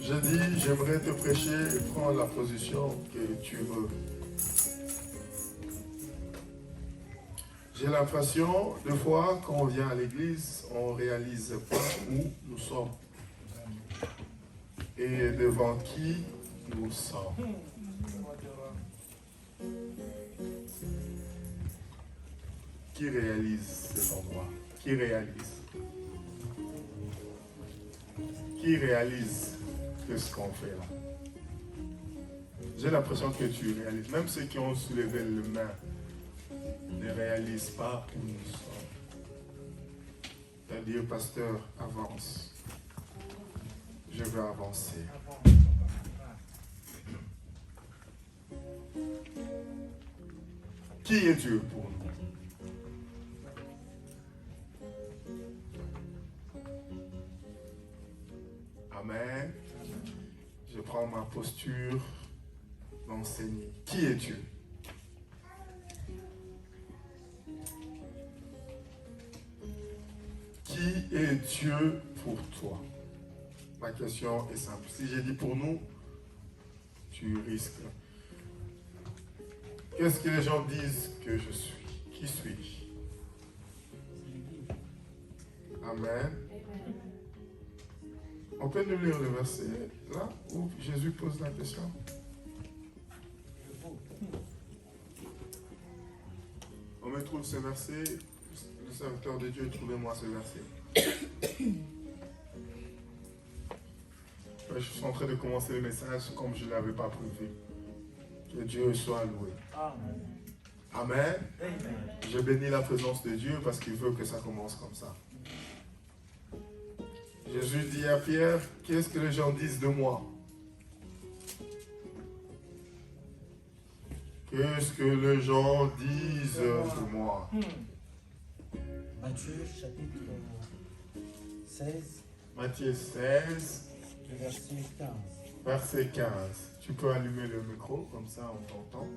Je dis, j'aimerais te prêcher, prends la position que tu veux. J'ai l'impression, des fois, quand on vient à l'église, on ne réalise pas où nous sommes. Et devant qui nous sommes. Qui réalise cet endroit? Qui réalise? Qui réalise ce qu'on fait là? J'ai l'impression que tu réalises. Même ceux qui ont soulevé le main ne réalisent pas où nous sommes. C'est-à-dire, pasteur, avance. Je veux avancer. Qui est Dieu pour nous? Amen. Je prends ma posture d'enseigner. Qui est Dieu? Qui est Dieu pour toi? Ma question est simple. Si j'ai dit pour nous, tu risques. Qu'est-ce que les gens disent que je suis? Qui suis-je? Amen. On peut nous lire le verset là où Jésus pose la question. On me trouve ce verset. Le serviteur de Dieu, trouvez-moi ce verset. Je suis en train de commencer le message comme je ne l'avais pas prévu. Que Dieu soit loué. Amen. Amen. Je bénis la présence de Dieu parce qu'il veut que ça commence comme ça. Jésus dit à Pierre, qu'est-ce que les gens disent de moi? Qu'est-ce que les gens disent de moi? Matthieu chapitre 16. Matthieu 16. Verset 15. Verset 15. Tu peux allumer le micro, comme ça on t'entend.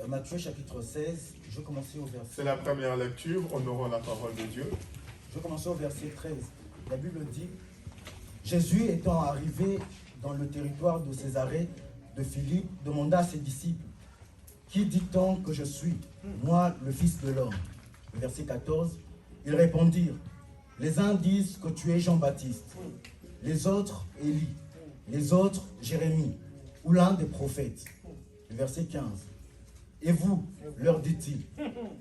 Matthieu chapitre 16, je vais commencer au verset. C'est la première lecture, honorons la parole de Dieu. Je vais commencer au verset 13. La Bible dit, Jésus étant arrivé dans le territoire de Césarée de Philippe, demanda à ses disciples, qui dit-on que je suis, moi le Fils de l'homme? Le verset 14, ils répondirent, les uns disent que tu es Jean-Baptiste, les autres Élie, les autres Jérémie, ou l'un des prophètes. Le verset 15. Et vous, leur dit-il,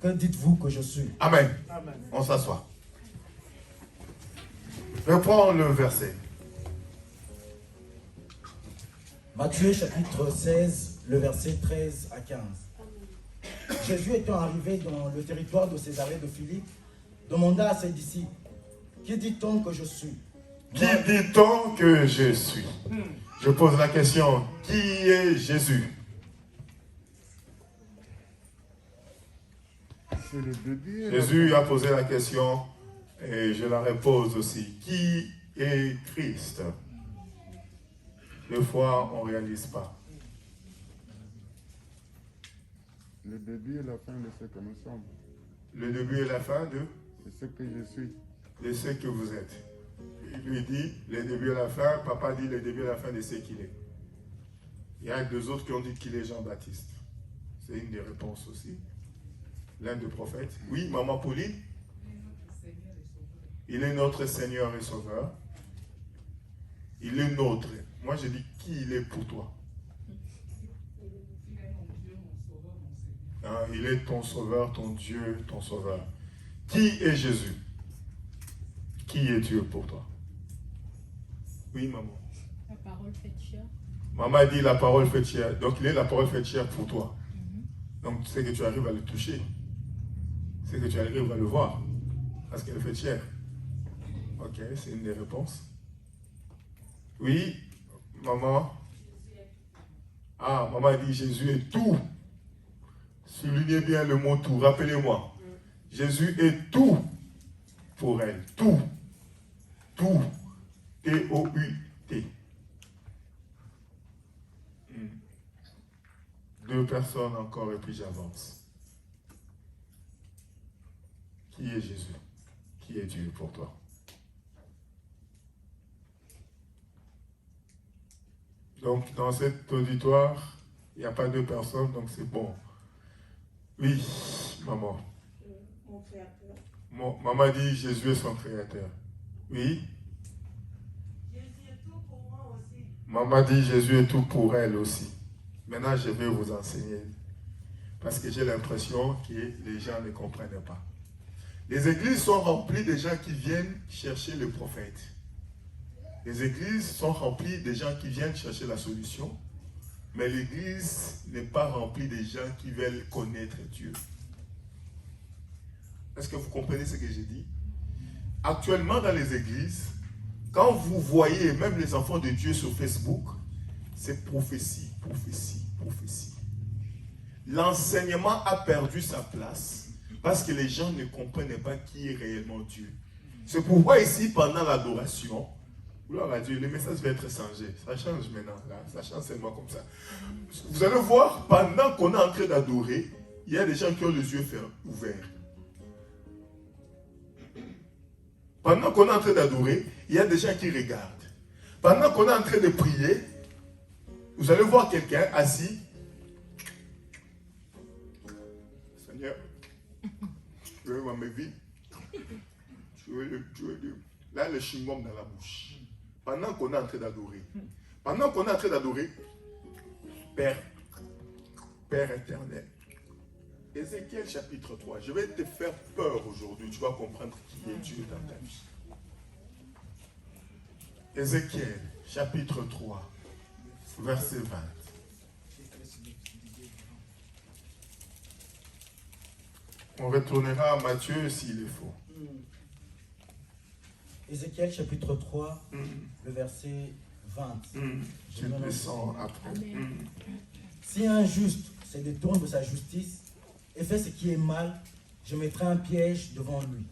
que dites-vous que je suis? Amen. Amen. On s'assoit. Reprends le verset. Matthieu chapitre 16, le verset 13 à 15. Jésus étant arrivé dans le territoire de Césarée de Philippe, demanda à ses disciples, qui dit-on que je suis? Qui dit-on que je suis? Je pose la question, qui est Jésus? Jésus a posé la question et je la repose aussi. Qui est Christ? Des fois, on ne réalise pas. Le début et la fin de ce que nous sommes. Le début et la fin de ce que je suis. De ce que vous êtes. Il lui dit le début et la fin. Papa dit le début et la fin de ce qu'il est. Il y a deux autres qui ont dit qu'il est Jean-Baptiste. C'est une des réponses aussi. L'un des prophètes. Oui, maman Pauline. Il est notre Seigneur et Sauveur. Il est notre. Moi, je dis qui il est pour toi. Hein, il est ton Sauveur, ton Dieu, ton Sauveur. Qui est Jésus? Qui est Dieu pour toi? Oui, maman. La parole fait chair. Maman dit la parole fait chair. Donc, il est la parole fait chair pour toi. Donc, c'est que tu arrives à le toucher. C'est que tu arrives à le voir. Parce qu'elle fait chair. Ok, c'est une des réponses. Oui, maman. Ah, maman dit Jésus est tout. Soulignez bien le mot tout. Rappelez-moi. Jésus est tout pour elle. Tout. Tout. T-O-U-T. Deux personnes encore et puis j'avance. Qui est Jésus? Qui est Dieu pour toi? Donc, dans cet auditoire, il n'y a pas 2 personnes, donc c'est bon. Oui, maman. Mon créateur. Maman dit Jésus est son créateur. Oui. Jésus est tout pour moi aussi. Maman dit Jésus est tout pour elle aussi. Maintenant, je vais vous enseigner. Parce que j'ai l'impression que les gens ne comprennent pas. Les églises sont remplies de gens qui viennent chercher le prophète. Les églises sont remplies de gens qui viennent chercher la solution. Mais l'église n'est pas remplie de gens qui veulent connaître Dieu. Est-ce que vous comprenez ce que j'ai dit? Actuellement dans les églises, quand vous voyez même les enfants de Dieu sur Facebook, c'est prophétie, prophétie, prophétie. L'enseignement a perdu sa place parce que les gens ne comprennent pas qui est réellement Dieu. C'est pourquoi ici, pendant l'adoration, gloire à Dieu, le message va être changé. Ça change maintenant, là. Ça change seulement comme ça. Vous allez voir, pendant qu'on est en train d'adorer, il y a des gens qui ont les yeux ouverts. Pendant qu'on est en train d'adorer, il y a des gens qui regardent. Pendant qu'on est en train de prier, vous allez voir quelqu'un assis. Seigneur, tu veux ma vie? Tu veux là, le chewing-gum dans la bouche. Pendant qu'on est en train d'adorer. Pendant qu'on est en train d'adorer, Père éternel. Ézéchiel chapitre 3. Je vais te faire peur aujourd'hui. Tu vas comprendre qui est Dieu dans ta vie. Ézéchiel chapitre 3, verset 20. On retournera à Matthieu s'il est faux. Ézéchiel chapitre 3, le verset 20. Tu descends après. Si un juste se détourne de sa justice et fait ce qui est mal, je mettrai un piège devant lui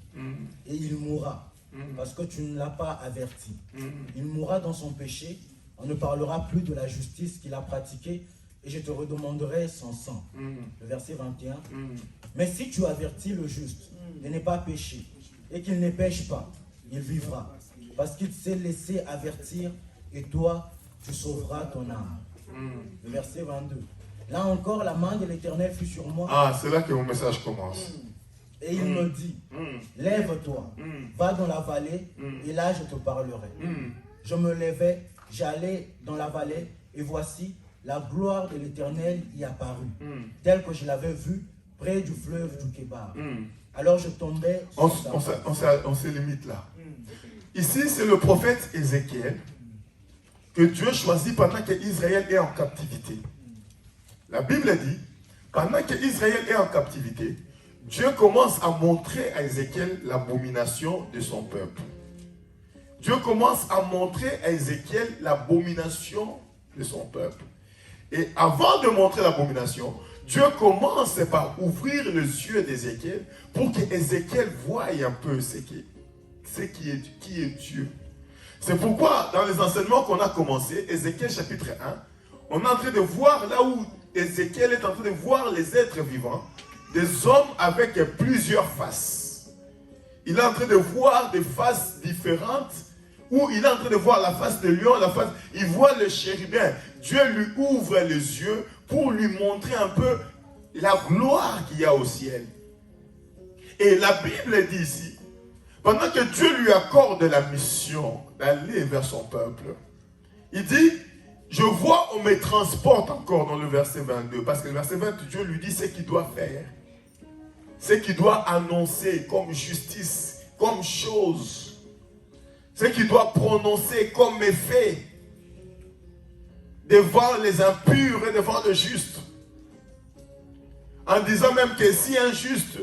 et il mourra parce que tu ne l'as pas averti. Il mourra dans son péché, on ne parlera plus de la justice qu'il a pratiquée et je te redemanderai son sang. Le verset 21. Mais si tu avertis le juste de ne pas pécher et qu'il ne pêche pas, il vivra parce qu'il s'est laissé avertir et toi, tu sauveras ton âme. Le verset 22. Là encore, la main de l'Éternel fut sur moi. Ah, c'est là que mon message commence. Et il me dit, lève-toi, va dans la vallée, et là je te parlerai. Je me levai, j'allais dans la vallée, et voici, la gloire de l'Éternel y apparut, telle que je l'avais vue près du fleuve du Kébar. Alors je tombais sur sa face. On se limite là. Ici, c'est le prophète Ézéchiel que Dieu choisit pendant qu'Israël est en captivité. La Bible dit, pendant qu'Israël est en captivité, Dieu commence à montrer à Ézéchiel l'abomination de son peuple. Dieu commence à montrer à Ézéchiel l'abomination de son peuple. Et avant de montrer l'abomination, Dieu commence par ouvrir les yeux d'Ézéchiel pour qu'Ézéchiel voie un peu qui est Dieu. C'est pourquoi, dans les enseignements qu'on a commencé, Ézéchiel chapitre 1, on est en train de voir là où Ézéchiel est en train de voir les êtres vivants, des hommes avec plusieurs faces. Il est en train de voir des faces différentes, où il est en train de voir la face de lion, il voit le chérubin. Dieu lui ouvre les yeux pour lui montrer un peu la gloire qu'il y a au ciel. Et la Bible dit ici, pendant que Dieu lui accorde la mission d'aller vers son peuple, il dit, je vois, on me transporte encore dans le verset 22, parce que le verset 20, Dieu lui dit ce qu'il doit faire, ce qu'il doit annoncer comme justice, comme chose, ce qu'il doit prononcer comme effet devant les impurs et devant le juste. En disant même que si un juste,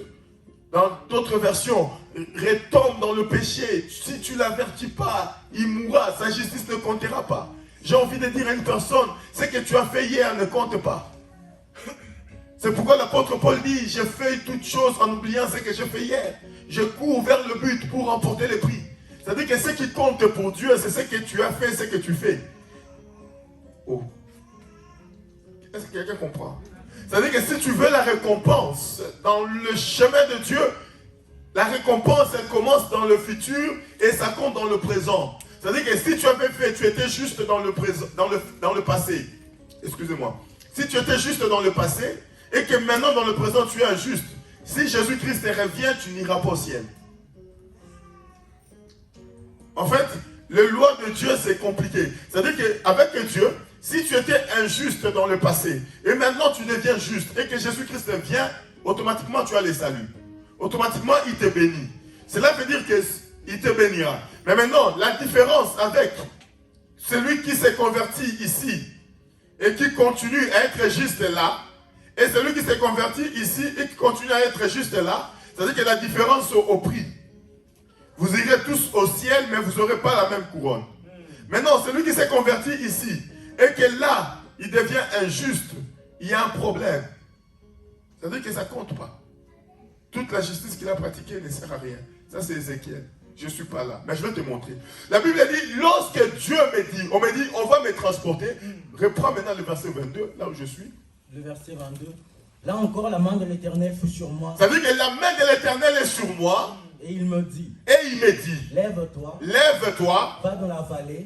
dans d'autres versions, retombe dans le péché, si tu ne l'avertis pas, il mourra, sa justice ne comptera pas. J'ai envie de dire à une personne, ce que tu as fait hier ne compte pas. C'est pourquoi l'apôtre Paul dit, j'ai fait toutes choses en oubliant ce que j'ai fait hier. Je cours vers le but pour remporter le prix. C'est-à-dire que ce qui compte pour Dieu, c'est ce que tu as fait, ce que tu fais. Oh. Est-ce que quelqu'un comprend? C'est-à-dire que si tu veux la récompense dans le chemin de Dieu, la récompense, elle commence dans le futur et ça compte dans le présent. C'est-à-dire que si tu avais fait, tu étais juste dans le présent, dans le passé. Excusez-moi. Si tu étais juste dans le passé et que maintenant dans le présent tu es injuste, si Jésus-Christ revient, tu n'iras pas au ciel. En fait, les lois de Dieu c'est compliqué. C'est-à-dire qu'avec Dieu, si tu étais injuste dans le passé et maintenant tu deviens juste et que Jésus-Christ vient, automatiquement tu as les saluts. Automatiquement il te bénit. Cela veut dire qu'il te bénira. Mais maintenant, la différence avec celui qui s'est converti ici et qui continue à être juste là, et celui qui s'est converti ici et qui continue à être juste là, c'est-à-dire que la différence au prix. Vous irez tous au ciel, mais vous n'aurez pas la même couronne. Maintenant, celui qui s'est converti ici et que là, il devient injuste, il y a un problème. C'est-à-dire que ça ne compte pas. Toute la justice qu'il a pratiquée ne sert à rien. Ça, c'est Ézéchiel. Je ne suis pas là, mais je vais te montrer. La Bible dit, lorsque Dieu on me dit, on va me transporter. Reprends maintenant le verset 22, là où je suis. Le verset 22. Là encore, la main de l'Éternel fut sur moi. Ça veut dire que la main de l'Éternel est sur moi. Et il me dit. Et il me dit. Lève-toi. Lève-toi. Va dans la vallée.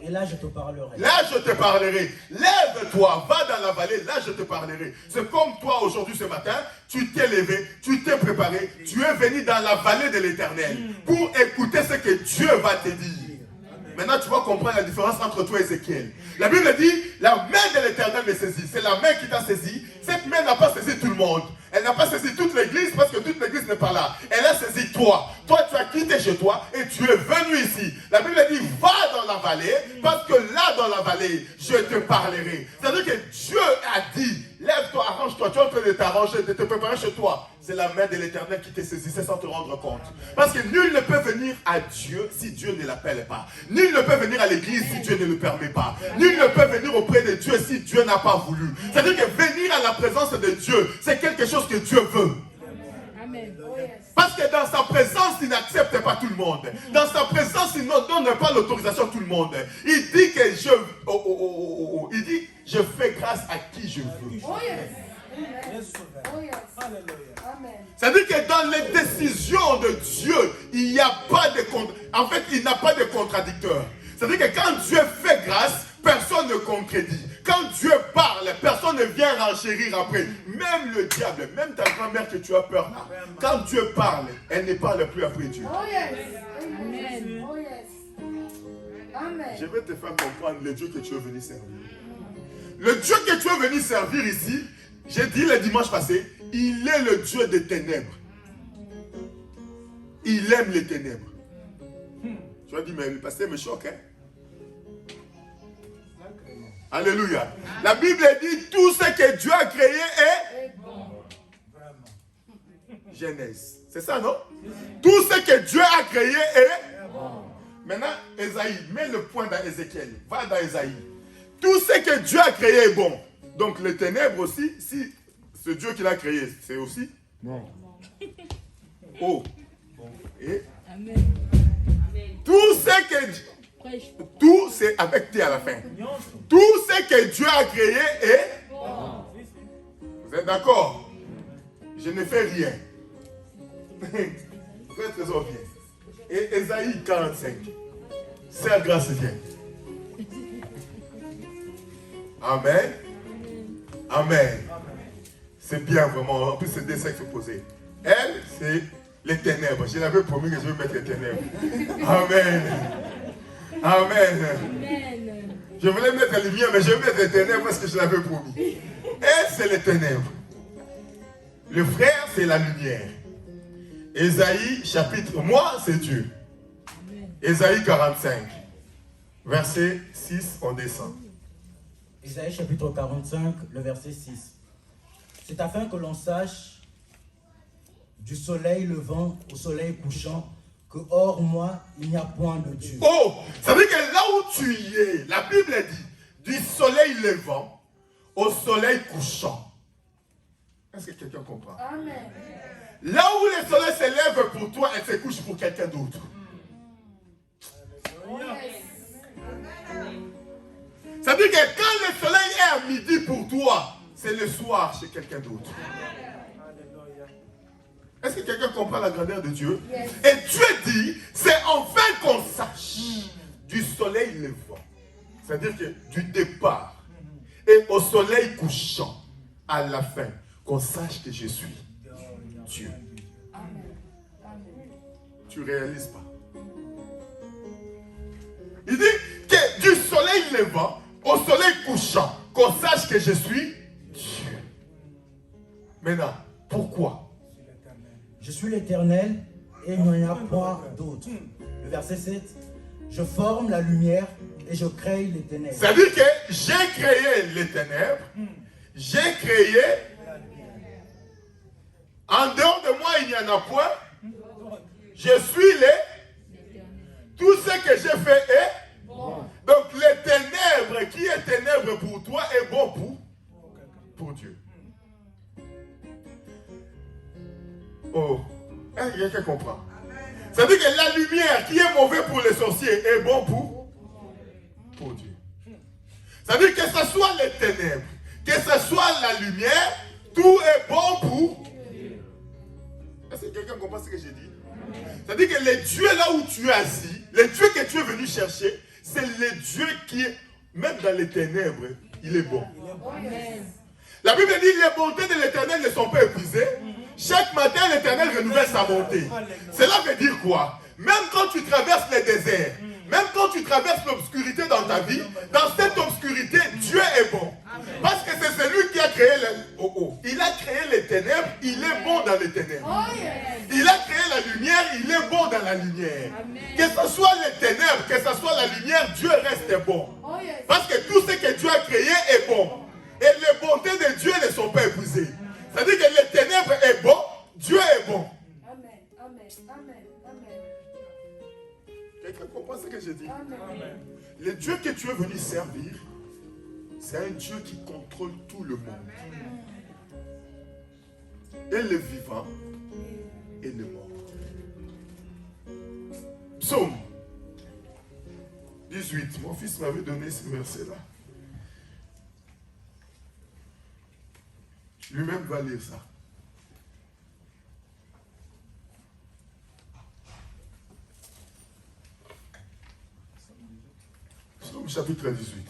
Et là, je te parlerai. Là, je te parlerai. Lève-toi. Va dans la vallée. Là, je te parlerai. C'est comme toi aujourd'hui ce matin. Tu t'es levé. Tu t'es préparé. Tu es venu dans la vallée de l'Éternel. Pour écouter ce que Dieu va te dire. Maintenant, tu vas comprendre la différence entre toi et Ézéchiel. La Bible dit, la main de l'Éternel me saisit. C'est la main qui t'a saisi. Cette main n'a pas saisi tout le monde. Elle n'a pas saisi toute l'église parce que toute l'église n'est pas là. Elle a saisi toi. Toi, tu as quitté chez toi et tu es venu ici. La Bible dit, va dans la vallée parce que là, dans la vallée, je te parlerai. C'est-à-dire que Dieu a dit, lève-toi, arrange-toi. Tu es en train de t'arranger, de te préparer chez toi. C'est la main de l'Éternel qui te saisissait sans te rendre compte. Parce que nul ne peut venir à Dieu si Dieu ne l'appelle pas. Nul ne peut venir à l'église si Dieu ne le permet pas. Nul ne peut venir auprès de Dieu si Dieu n'a pas voulu. C'est-à-dire que venir à la présence de Dieu, c'est quelque chose que Dieu veut. Amen. Parce que dans sa présence, il n'accepte pas tout le monde. Dans sa présence, il ne donne pas l'autorisation à tout le monde. Il dit que il dit, je fais grâce à qui je veux. Oh yes. Oh yes. Amen. C'est-à-dire que dans les décisions de Dieu, il n'y a pas de en fait, il n'a pas de contradicteur. C'est-à-dire que quand Dieu fait grâce, personne ne contredit. Quand Dieu parle, personne ne vient renchérir après. Même le diable, même ta grand-mère que tu as peur là, quand Dieu parle, elle ne parle plus après Dieu. Oh yes. Amen. Oh yes. Amen. Je vais te faire comprendre le Dieu que tu es venu servir. Le Dieu que tu es venu servir ici, j'ai dit le dimanche passé, il est le Dieu des ténèbres. Il aime les ténèbres. Tu as dit, mais le pasteur me choque, hein? Alléluia. La Bible dit, tout ce que Dieu a créé est Genèse. C'est ça, non? Tout ce que Dieu a créé est Maintenant, Ésaïe, mets le point dans Ézéchiel. Va dans Ésaïe. Tout ce que Dieu a créé est bon. Donc les ténèbres aussi, si ce Dieu qu'il a créé, c'est aussi Non. Oh. Et Amen. tout ce que tout c'est avec T à la fin. Tout ce que Dieu a créé est Vous êtes d'accord? Je ne fais rien. Très très bien. Et Ésaïe 45. Sœur grâce vient. Amen. Amen. C'est bien vraiment. En plus, c'est deux sexes opposés. Elle, c'est les ténèbres. Je l'avais promis que je vais mettre les ténèbres. Amen. Amen. Amen. Je voulais mettre la lumière, mais je vais mettre les ténèbres parce que je l'avais promis. Elle, c'est les ténèbres. Le frère, c'est la lumière. Ésaïe, chapitre... Moi, c'est Dieu. Ésaïe 45, verset 6, on descend. Ésaïe chapitre 45, le verset 6. C'est afin que l'on sache du soleil levant au soleil couchant que hors moi, il n'y a point de Dieu. Oh, ça veut dire que là où tu y es, la Bible dit, du soleil levant au soleil couchant. Est-ce que quelqu'un comprend? Amen. Là où le soleil se lève pour toi, elle se couche pour quelqu'un d'autre. Oh yes. Ça veut dire que quand le soleil est à midi pour toi, c'est le soir chez quelqu'un d'autre. Est-ce que quelqu'un comprend la grandeur de Dieu? Yes. Et Dieu dit, c'est enfin qu'on sache du levant, c'est-à-dire que du départ, et au soleil couchant, à la fin, qu'on sache que je suis Dieu. Tu ne réalises pas. Il dit que du soleil levant au soleil couchant, qu'on sache que je suis Dieu. Maintenant, pourquoi? Je suis l'Éternel et il n'y en a point d'autre. Le verset 7. Je forme la lumière et je crée les ténèbres. C'est-à-dire que j'ai créé les ténèbres, j'ai créé, en dehors de moi il n'y en a point, je suis tout ce que j'ai fait est bon. Donc les ténèbres, qui est ténèbres pour toi est bon pour Dieu. Oh, il y a quelqu'un qui comprend. C'est-à-dire que la lumière qui est mauvaise pour les sorciers est bon pour Dieu. C'est-à-dire que ce soit les ténèbres, que ce soit la lumière, tout est bon pour Dieu. Est-ce que quelqu'un comprend ce que j'ai dit? C'est-à-dire que les dieux là où tu es assis, les dieux que tu es venu chercher, c'est les dieux qui, même dans les ténèbres, il est bon. La Bible dit que les bontés de l'Éternel ne sont pas épuisées. Chaque matin, l'Éternel renouvelle sa bonté. Cela veut dire quoi? Même quand tu traverses les déserts, même quand tu traverses l'obscurité dans ta vie, dans cette obscurité, Dieu est bon. Parce que c'est celui qui a créé il a créé les ténèbres, il est bon dans les ténèbres. Il a créé la lumière, il est bon dans la lumière. Que ce soit les ténèbres, que ce soit la lumière, Dieu reste bon. Parce que tout ce que Dieu a créé est bon. Et les bontés de Dieu ne sont pas épuisées. C'est-à-dire que les ténèbres est bon, Dieu est bon. Amen. Amen. Amen. Amen. Quelqu'un comprend ce que je dis? Amen. Le Dieu que tu es venu servir, c'est un Dieu qui contrôle tout le monde. Et le vivant et le mort. Psaume 18. Mon fils m'avait donné ce verset-là. Lui-même va lire ça. Psaume chapitre 18.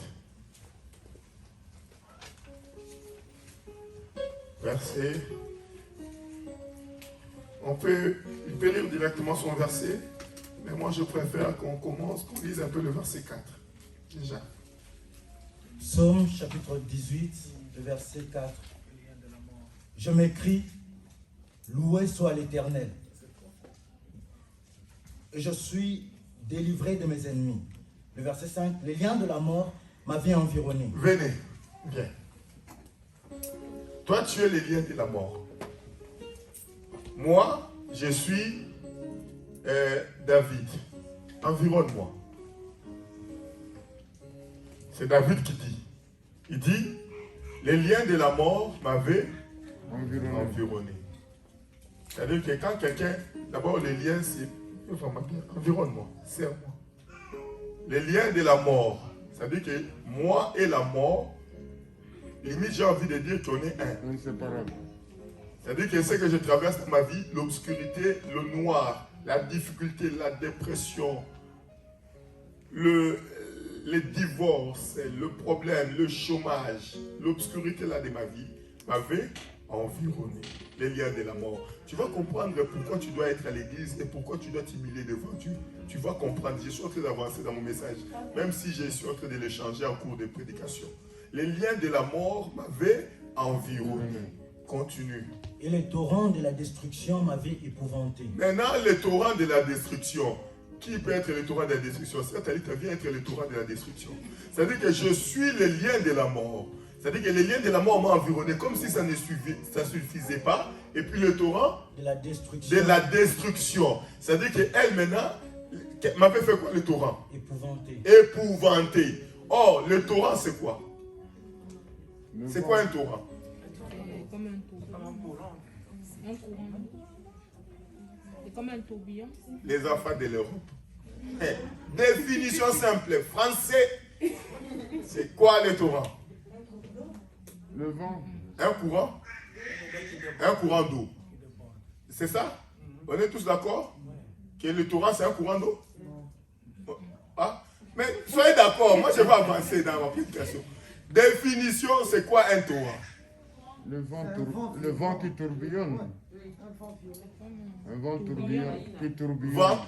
Verset. Il peut lire directement son verset, mais moi je préfère qu'on lise un peu le verset 4. Déjà. Psaume chapitre 18, le verset 4. Je m'écris, loué soit l'Éternel. Et je suis délivré de mes ennemis. Le verset 5, les liens de la mort m'avaient environné. Venez, viens. Toi, tu es les liens de la mort. Moi, je suis David. Environne-moi. C'est David qui dit. Il dit, les liens de la mort m'avaient environné. C'est-à-dire que quand quelqu'un, d'abord les liens, c'est environne-moi, serre-moi. Les liens de la mort, c'est-à-dire que moi et la mort, limite j'ai envie de dire qu'on est un. Inséparable. C'est-à-dire que ce que je traverse dans ma vie, l'obscurité, le noir, la difficulté, la dépression, les divorces, le problème, le chômage, l'obscurité là de ma vie m'avait environné. Les liens de la mort. Tu vas comprendre pourquoi tu dois être à l'église et pourquoi tu dois t'humilier devant Dieu. Tu vas comprendre. Je suis en train d'avancer dans mon message, même si je suis en train de l'échanger en cours de prédication. Les liens de la mort m'avaient environné. Continue. Et les torrents de la destruction m'avaient épouvanté. Maintenant, les torrents de la destruction. Qui peut être le torrent de la destruction? C'est-à-dire que vient être le torrent de la destruction. C'est-à-dire que je suis les liens de la mort. C'est-à-dire que les liens de la mort m'ont environné comme si ça ne suffisait pas. Et puis le torrent de la destruction. De la destruction. C'est-à-dire qu'elle maintenant m'avait fait quoi le torrent? Épouvanté. Épouvanté. Or, le torrent c'est quoi? C'est quoi un torrent? Comme un tourbillon. Un courant. C'est comme un tourbillon. Les enfants de l'Europe. Définition simple. Français. C'est quoi le torrent? Le vent. Un courant. Un courant d'eau. C'est ça? On est tous d'accord? Que le torrent c'est un courant d'eau? Ah? Mais soyez d'accord, moi je vais avancer dans ma prédication. Définition, c'est quoi un Torah? Le vent qui tourbillonne. Un vent qui tourbillonne. Vent,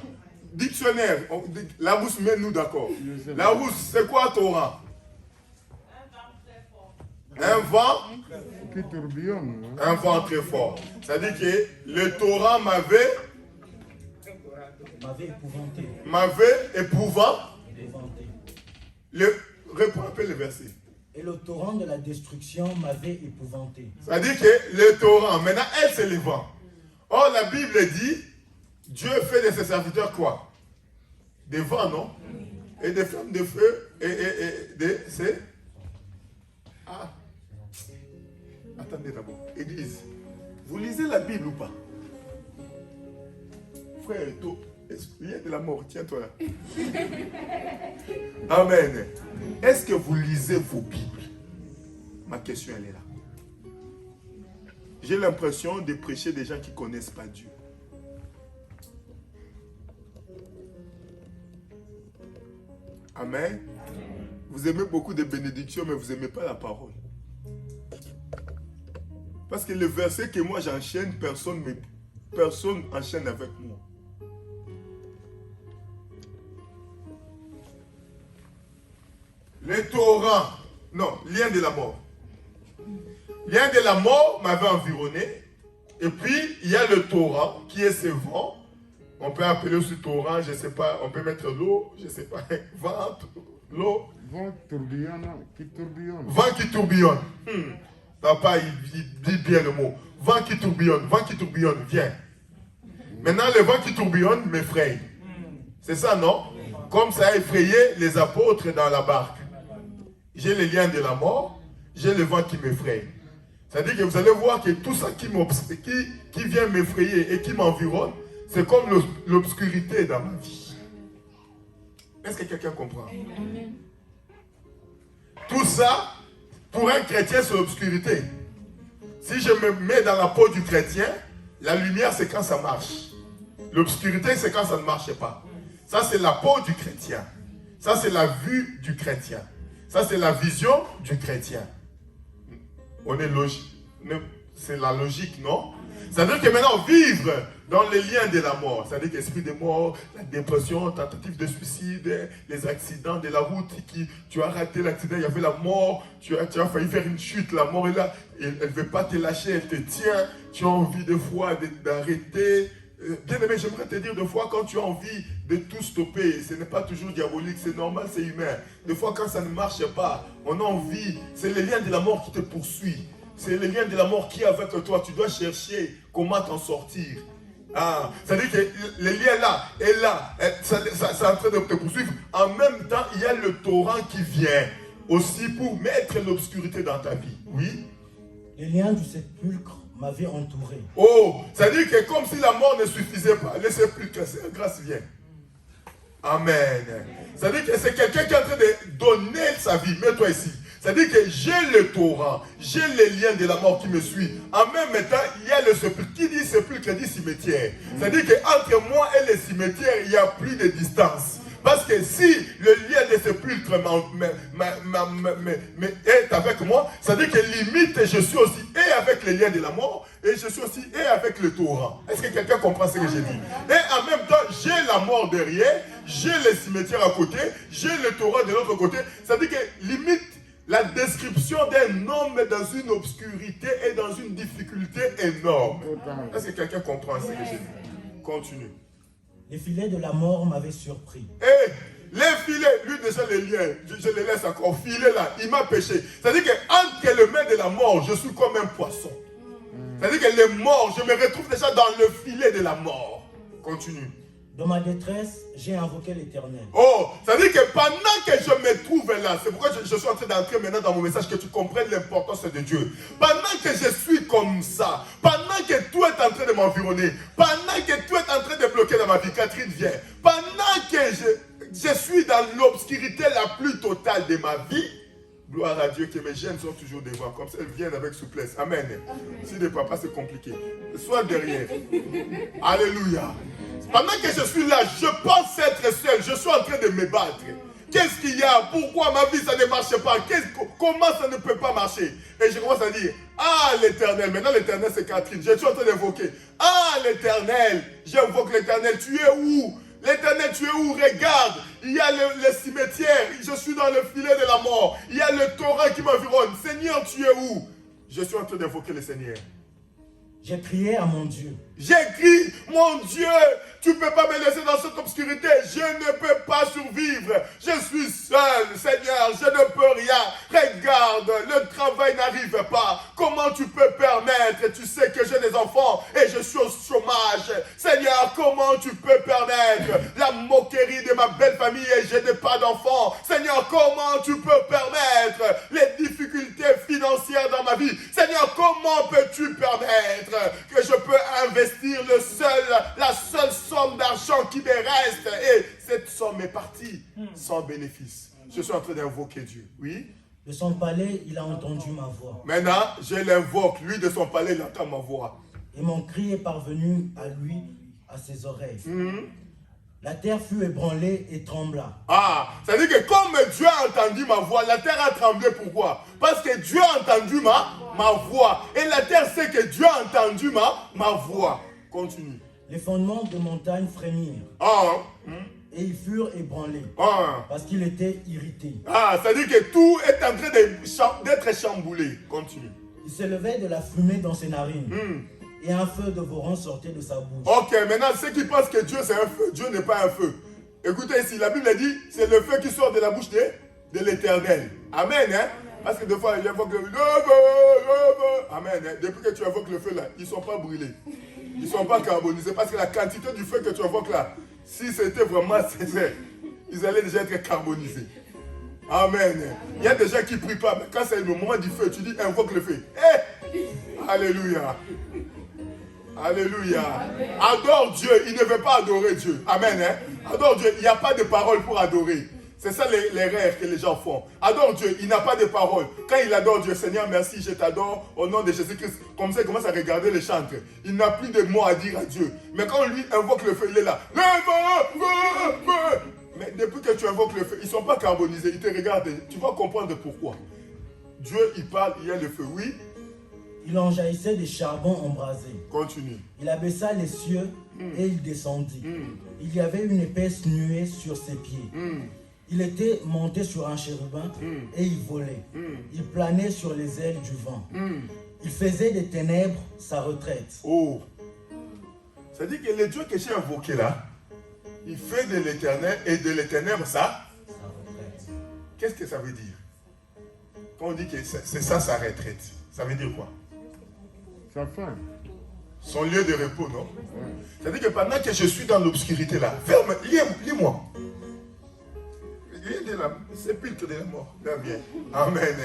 dictionnaire, Larousse, mets-nous d'accord. Larousse, c'est quoi Torah? Un vent Qui tourbillonne. Hein? Un vent très fort. C'est-à-dire que le Torah m'avait épouvanté. Réponds un peu le verset. Et le torrent de la destruction m'avait épouvanté. C'est-à-dire que le torrent, maintenant, elle, c'est le vent. Or, la Bible dit, Dieu fait de ses serviteurs quoi? Des vents, non? Et des flammes de feu, c'est... Ah. Attendez d'abord. Église, vous lisez la Bible ou pas? Frère, il y a de la mort, tiens-toi là. Amen. Est-ce que vous lisez vos Bibles? Ma question, elle est là. J'ai l'impression de prêcher des gens qui ne connaissent pas Dieu. Amen. Vous aimez beaucoup de bénédictions, mais vous n'aimez pas la parole. Parce que le verset que moi j'enchaîne, personne enchaîne avec moi. Le torrent, non, lien de la mort. Lien de la mort m'avait environné. Et puis, il y a le torrent qui est ce vent. On peut appeler ce torrent, je ne sais pas, on peut mettre l'eau, je ne sais pas, vent, l'eau. Vent tourbillonnant, qui tourbillonne. Vent qui tourbillonne. Papa, il dit bien le mot. Vent qui tourbillonne, viens. Maintenant, le vent qui tourbillonne m'effraie. C'est ça, non? Comme ça a effrayé les apôtres dans la barque. J'ai les liens de la mort, j'ai le vent qui m'effraie. C'est-à-dire que vous allez voir que tout ça qui vient m'effrayer et qui m'environne, c'est comme l'obscurité dans ma vie. Est-ce que quelqu'un comprend? Amen. Tout ça, pour un chrétien, c'est l'obscurité. Si je me mets dans la peau du chrétien, la lumière, c'est quand ça marche. L'obscurité, c'est quand ça ne marche pas. Ça, c'est la peau du chrétien. Ça, c'est la vue du chrétien. Ça, c'est la vision du chrétien. On est logique. C'est la logique, non? C'est-à-dire que maintenant, vivre dans les liens de la mort, c'est-à-dire l'esprit de mort, la dépression, tentative de suicide, les accidents de la route, tu as raté l'accident, il y avait la mort, tu as failli faire une chute, la mort est là, elle ne veut pas te lâcher, elle te tient, tu as envie des fois d'arrêter. Bien aimé, j'aimerais te dire, des fois, quand tu as envie de tout stopper, ce n'est pas toujours diabolique, c'est normal, c'est humain. Des fois, quand ça ne marche pas, on a envie, c'est le lien de la mort qui te poursuit. C'est le lien de la mort qui est avec toi. Tu dois chercher comment t'en sortir. Ah, c'est-à-dire que le lien là, est là, ça est en train de te poursuivre. En même temps, il y a le torrent qui vient aussi pour mettre l'obscurité dans ta vie. Oui? Les liens du sépulcre m'avaient entouré. Oh, c'est-à-dire que comme si la mort ne suffisait pas, le sépulcre, la grâce vient. Amen. C'est-à-dire que c'est quelqu'un qui est en train de donner sa vie. Mets-toi ici. C'est-à-dire que j'ai le torrent, j'ai les liens de la mort qui me suivent. En même temps, il y a le sépulcre. Qui dit sépulcre dit cimetière. C'est-à-dire qu'entre moi et le cimetière, il n'y a plus de distance. Parce que si le lien de sépulcre est avec moi, c'est-à-dire que limite, je suis aussi et avec les liens de la mort, et je suis aussi et avec le torrent. Est-ce que quelqu'un comprend ce que j'ai dit? Et en même temps, j'ai la mort derrière, j'ai le cimetière à côté, j'ai le torrent de l'autre côté. C'est-à-dire que limite, la description d'un homme dans une obscurité et dans une difficulté énorme. Est-ce que quelqu'un comprend ce que j'ai dit? Continue. Les filets de la mort m'avaient surpris. Et les filets, lui déjà les liens, je les laisse encore filer là, il m'a péché. C'est-à-dire qu'entre les mains de la mort, je suis comme un poisson. C'est-à-dire que les morts, je me retrouve déjà dans le filet de la mort. Continue. Dans ma détresse, j'ai invoqué l'Éternel. Oh, c'est-à-dire que pendant que je me trouve là, c'est pourquoi je suis en train d'entrer maintenant dans mon message, que tu comprennes l'importance de Dieu. Pendant que je suis comme ça, pendant que tout est en train de m'environner, pendant que tout est en train de bloquer dans ma vie, Catherine vient, pendant que je suis dans l'obscurité la plus totale de ma vie, gloire à Dieu que mes gènes sont toujours devant, comme ça elles viennent avec souplesse. Amen. Si des papas c'est compliqué, sois derrière. Alléluia. Pendant que je suis là, je pense être seul, je suis en train de me battre. Qu'est-ce qu'il y a? Pourquoi ma vie, ça ne marche pas? Comment ça ne peut pas marcher? Et je commence à dire, ah l'Éternel, maintenant l'Éternel c'est Catherine, je suis en train d'invoquer. Ah l'Éternel, j'invoque l'Éternel, tu es où? L'Éternel, tu es où? Regarde, il y a le cimetière, je suis dans le filet de la mort, il y a le torrent qui m'environne. Seigneur, tu es où? Je suis en train d'invoquer le Seigneur. J'ai crié à mon Dieu. J'ai crié, mon Dieu, tu ne peux pas me laisser dans cette obscurité. Je ne peux pas survivre. Je suis seul, Seigneur, je ne peux rien. Regarde, le travail n'arrive pas. Comment tu peux permettre? Tu sais que j'ai des enfants et je suis au chômage. Seigneur, comment tu peux permettre la moquerie de ma belle famille et je n'ai pas d'enfants? Seigneur, comment tu peux permettre les difficultés financières dans ma vie? Seigneur, comment peux-tu permettre que je peux investir la seule somme d'argent qui me reste et cette somme est partie sans bénéfice? Je suis en train d'invoquer Dieu. Oui? De son palais, il a entendu ma voix. Maintenant, je l'invoque. Lui, de son palais, il entend ma voix. Et mon cri est parvenu à lui, à ses oreilles. La terre fut ébranlée et trembla. Ah, ça veut dire que comme Dieu a entendu ma voix, la terre a tremblé. Pourquoi? Parce que Dieu a entendu ma voix. Et la terre sait que Dieu a entendu ma voix. Continue. Les fondements de montagne frémirent. Ah, Et ils furent ébranlés. ah. Parce qu'il était irrité. Ah, ça veut dire que tout est en train d'être chamboulé. Continue. Il s'élevait de la fumée dans ses narines. Et un feu dévorant sortait de sa bouche. Ok, maintenant ceux qui pensent que Dieu c'est un feu, Dieu n'est pas un feu. Écoutez ici, la Bible dit, c'est le feu qui sort de la bouche de l'Éternel. Amen, hein? Parce que des fois, il invoque le feu. Amen, hein? Depuis que tu invoques le feu là, ils ne sont pas brûlés. Ils ne sont pas carbonisés. Parce que la quantité du feu que tu invoques là, si c'était vraiment sincère, ils allaient déjà être carbonisés. Amen. Il y a des gens qui ne prient pas, mais quand c'est le moment du feu, tu dis invoque le feu. Hey! Alléluia. Alléluia. Adore Dieu. Il ne veut pas adorer Dieu. Amen. Hein? Adore Dieu. Il n'y a pas de parole pour adorer. C'est ça les rêves que les gens font. Adore Dieu. Il n'a pas de parole. Quand il adore Dieu, Seigneur, merci, je t'adore au nom de Jésus-Christ. Comme ça, il commence à regarder les chantres. Il n'a plus de mots à dire à Dieu. Mais quand on lui invoque le feu, il est là. Mais depuis que tu invoques le feu, ils ne sont pas carbonisés. Ils te regardent. Tu vas comprendre pourquoi. Dieu, il parle, il y a le feu. Oui. Il en jaillissait des charbons embrasés. Continue. Il abaissa les cieux et il descendit. Il y avait une épaisse nuée sur ses pieds. Il était monté sur un chérubin et il volait. Il planait sur les ailes du vent. Il faisait des ténèbres sa retraite. Oh. Ça dit que le Dieu que j'ai invoqué là, il fait de l'éternel et de l'éternel ça. Retraite. Qu'est-ce que ça veut dire? Quand on dit que c'est ça sa retraite, ça veut dire quoi? Sa fin. Son lieu de repos, non? C'est-à-dire que pendant que je suis dans l'obscurité là, ferme, lis-moi. Viens de la sépulcre de la mort. Viens. Amen.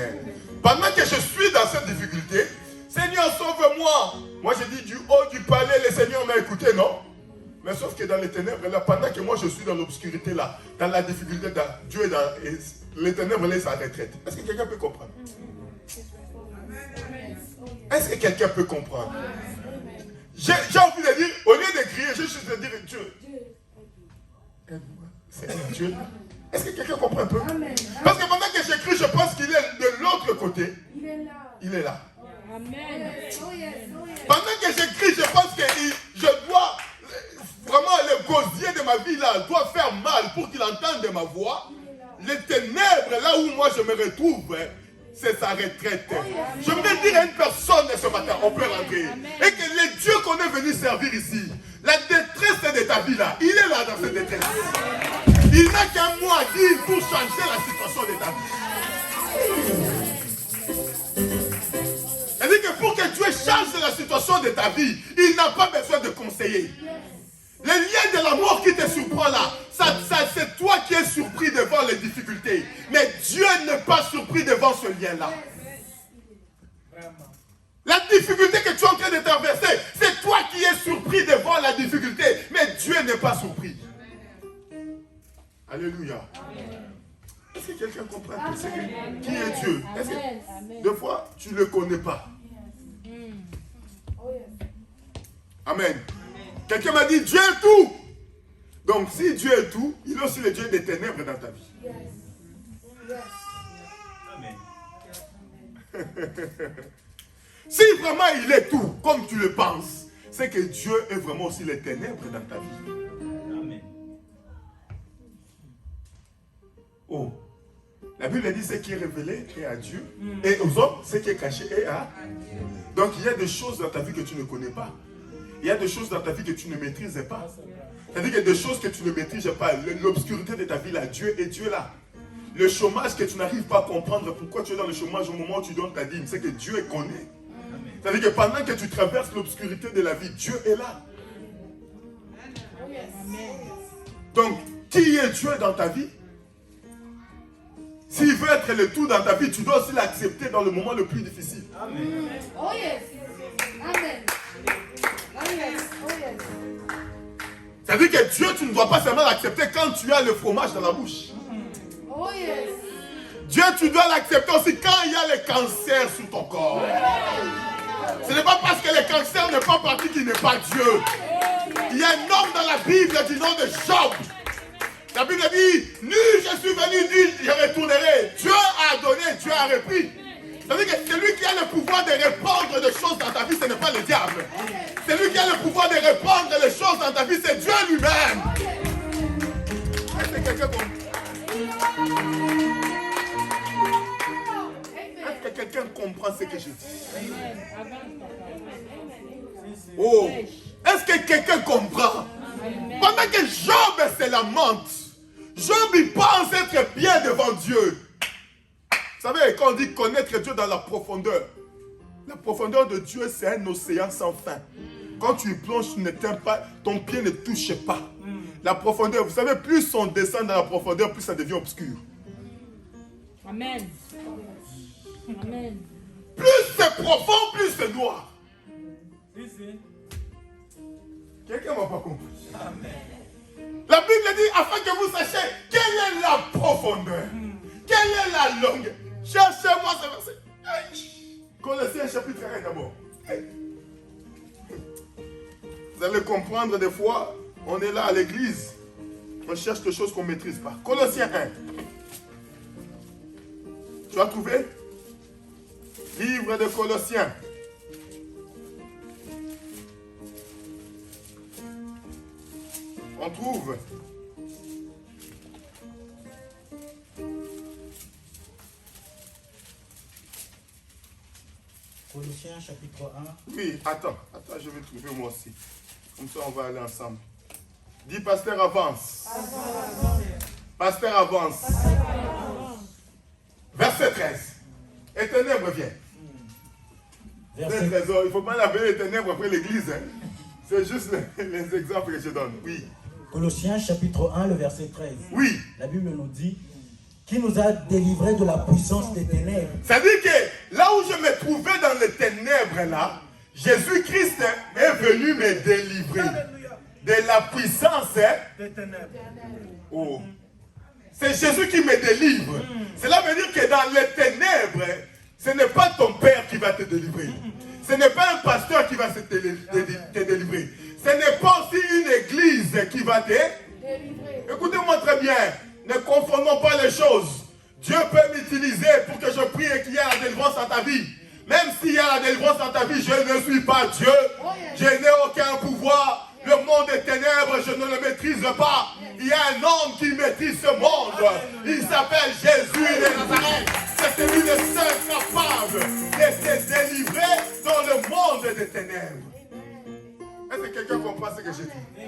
Pendant que je suis dans cette difficulté, Seigneur, sauve-moi. Moi, j'ai dit du haut du palais, le Seigneur m'a écouté, non? Mais sauf que dans les ténèbres, là, pendant que moi je suis dans l'obscurité là, dans la difficulté, Dieu est dans les ténèbres, là, sa retraite. Est-ce que quelqu'un peut comprendre? Est-ce que quelqu'un peut comprendre? J'ai envie de dire, au lieu de crier, j'ai juste de dire Dieu. C'est Dieu. Est-ce que quelqu'un comprend un peu? Parce que pendant que j'écris, je pense qu'il est de l'autre côté. Il est là. Amen. Pendant que j'écris, je pense que je dois vraiment le gosier de ma vie là doit faire mal pour qu'il entende ma voix. Les ténèbres, là où moi je me retrouve, c'est sa retraite. Je voudrais dire à une personne ce matin, on peut rentrer. Et que le Dieu qu'on est venu servir ici, la détresse de ta vie là, il est là dans cette détresse. Il n'a qu'un mot à dire pour changer la situation de ta vie. C'est-à-dire que pour que Dieu change la situation de ta vie, il n'a pas besoin de conseiller. Le lien de la mort qui te surprend là, c'est toi qui es surpris devant les difficultés. Mais Dieu n'est pas surpris devant ce lien-là. La difficulté que tu es en train de traverser, c'est toi qui es surpris devant la difficulté. Mais Dieu n'est pas surpris. Alléluia. Est-ce que quelqu'un comprend qui est Dieu? Est-ce que des fois, tu ne le connais pas? Amen. Quelqu'un m'a dit, Dieu est tout. Donc, si Dieu est tout, il est aussi le Dieu des ténèbres dans ta vie. Si vraiment il est tout, comme tu le penses, c'est que Dieu est vraiment aussi les ténèbres dans ta vie. Amen. Oh. La Bible dit ce qui est révélé est à Dieu. Et aux hommes, ce qui est caché est à Dieu. Donc il y a des choses dans ta vie que tu ne connais pas. Il y a des choses dans ta vie que tu ne maîtrises pas. C'est-à-dire qu'il y a des choses que tu ne maîtrises pas. L'obscurité de ta vie là, Dieu est Dieu là. Le chômage que tu n'arrives pas à comprendre pourquoi tu es dans le chômage au moment où tu donnes ta dîme, c'est que Dieu est connaît. C'est-à-dire que pendant que tu traverses l'obscurité de la vie, Dieu est là. Donc, qui est Dieu dans ta vie? S'il veut être le tout dans ta vie, tu dois aussi l'accepter dans le moment le plus difficile. Amen. Oh yes. Amen. Oh yes. Oh yes. C'est-à-dire que Dieu, tu ne dois pas seulement l'accepter quand tu as le fromage dans la bouche. Oh yes. Dieu, tu dois l'accepter aussi quand il y a le cancer sous ton corps. Ce n'est pas parce que le cancer n'est pas parti qu'il n'est pas Dieu. Il y a un homme dans la Bible du nom de Job. La Bible dit, nu je suis venu, nu je retournerai. Dieu a donné, Dieu a repris. C'est-à-dire que celui qui a le pouvoir de répandre des choses dans ta vie, ce n'est pas le diable. Celui qui a le pouvoir de répandre les choses dans ta vie, c'est Dieu lui-même. Est-ce que quelqu'un comprend? Est-ce que quelqu'un comprend ce que je dis? Oh, est-ce que quelqu'un comprend? Pendant que Job se lamente, Job il pense être bien devant Dieu. Vous savez, quand on dit connaître Dieu dans la profondeur de Dieu, c'est un océan sans fin. Quand tu y plonges, tu n'éteins pas, ton pied ne touche pas. La profondeur, vous savez, plus on descend dans la profondeur, plus ça devient obscur. Amen. Amen. Plus c'est profond, plus c'est noir. Quelqu'un ne m'a pas compris. La Bible dit, afin que vous sachiez quelle est la profondeur, quelle est la longueur. Cherchez-moi ce verset. Colossiens chapitre 1 d'abord. Vous allez comprendre des fois, on est là à l'église, on cherche des choses qu'on ne maîtrise pas. Colossiens 1. Tu as trouvé? Livre de Colossiens. On trouve Colossiens chapitre 1. oui, attends, je vais trouver moi aussi. Comme ça, on va aller ensemble. Dis, pasteur, avance. Pasteur, avance. Verset 13. Et ténèbres viennent. Verset, Il ne faut pas laver les ténèbres après l'église. Hein. C'est juste les exemples que je donne. Oui. Colossiens chapitre 1, le verset 13. Oui. La Bible nous dit, qui nous a délivrés de la puissance des ténèbres. C'est-à-dire que là où je me trouvais dans les ténèbres, là, Jésus-Christ est venu me délivrer de la puissance Des ténèbres. Oh. C'est Jésus qui me délivre. Cela veut dire que dans les ténèbres, ce n'est pas ton père qui va te délivrer. Ce n'est pas un pasteur qui va te délivrer. Ce n'est pas aussi une église qui va te délivrer. Écoutez-moi très bien. Ne confondons pas les choses. Dieu peut m'utiliser pour que je prie et qu'il y ait la délivrance dans ta vie. Même s'il y a la délivrance dans ta vie, je ne suis pas Dieu. Je n'ai aucun pouvoir. Le monde des ténèbres, je ne le maîtrise pas. Il y a un homme qui maîtrise ce monde. Il s'appelle Jésus de Nazareth. C'est celui de seul capable de te délivrer dans le monde des ténèbres. Est-ce que quelqu'un comprend ce que je dis?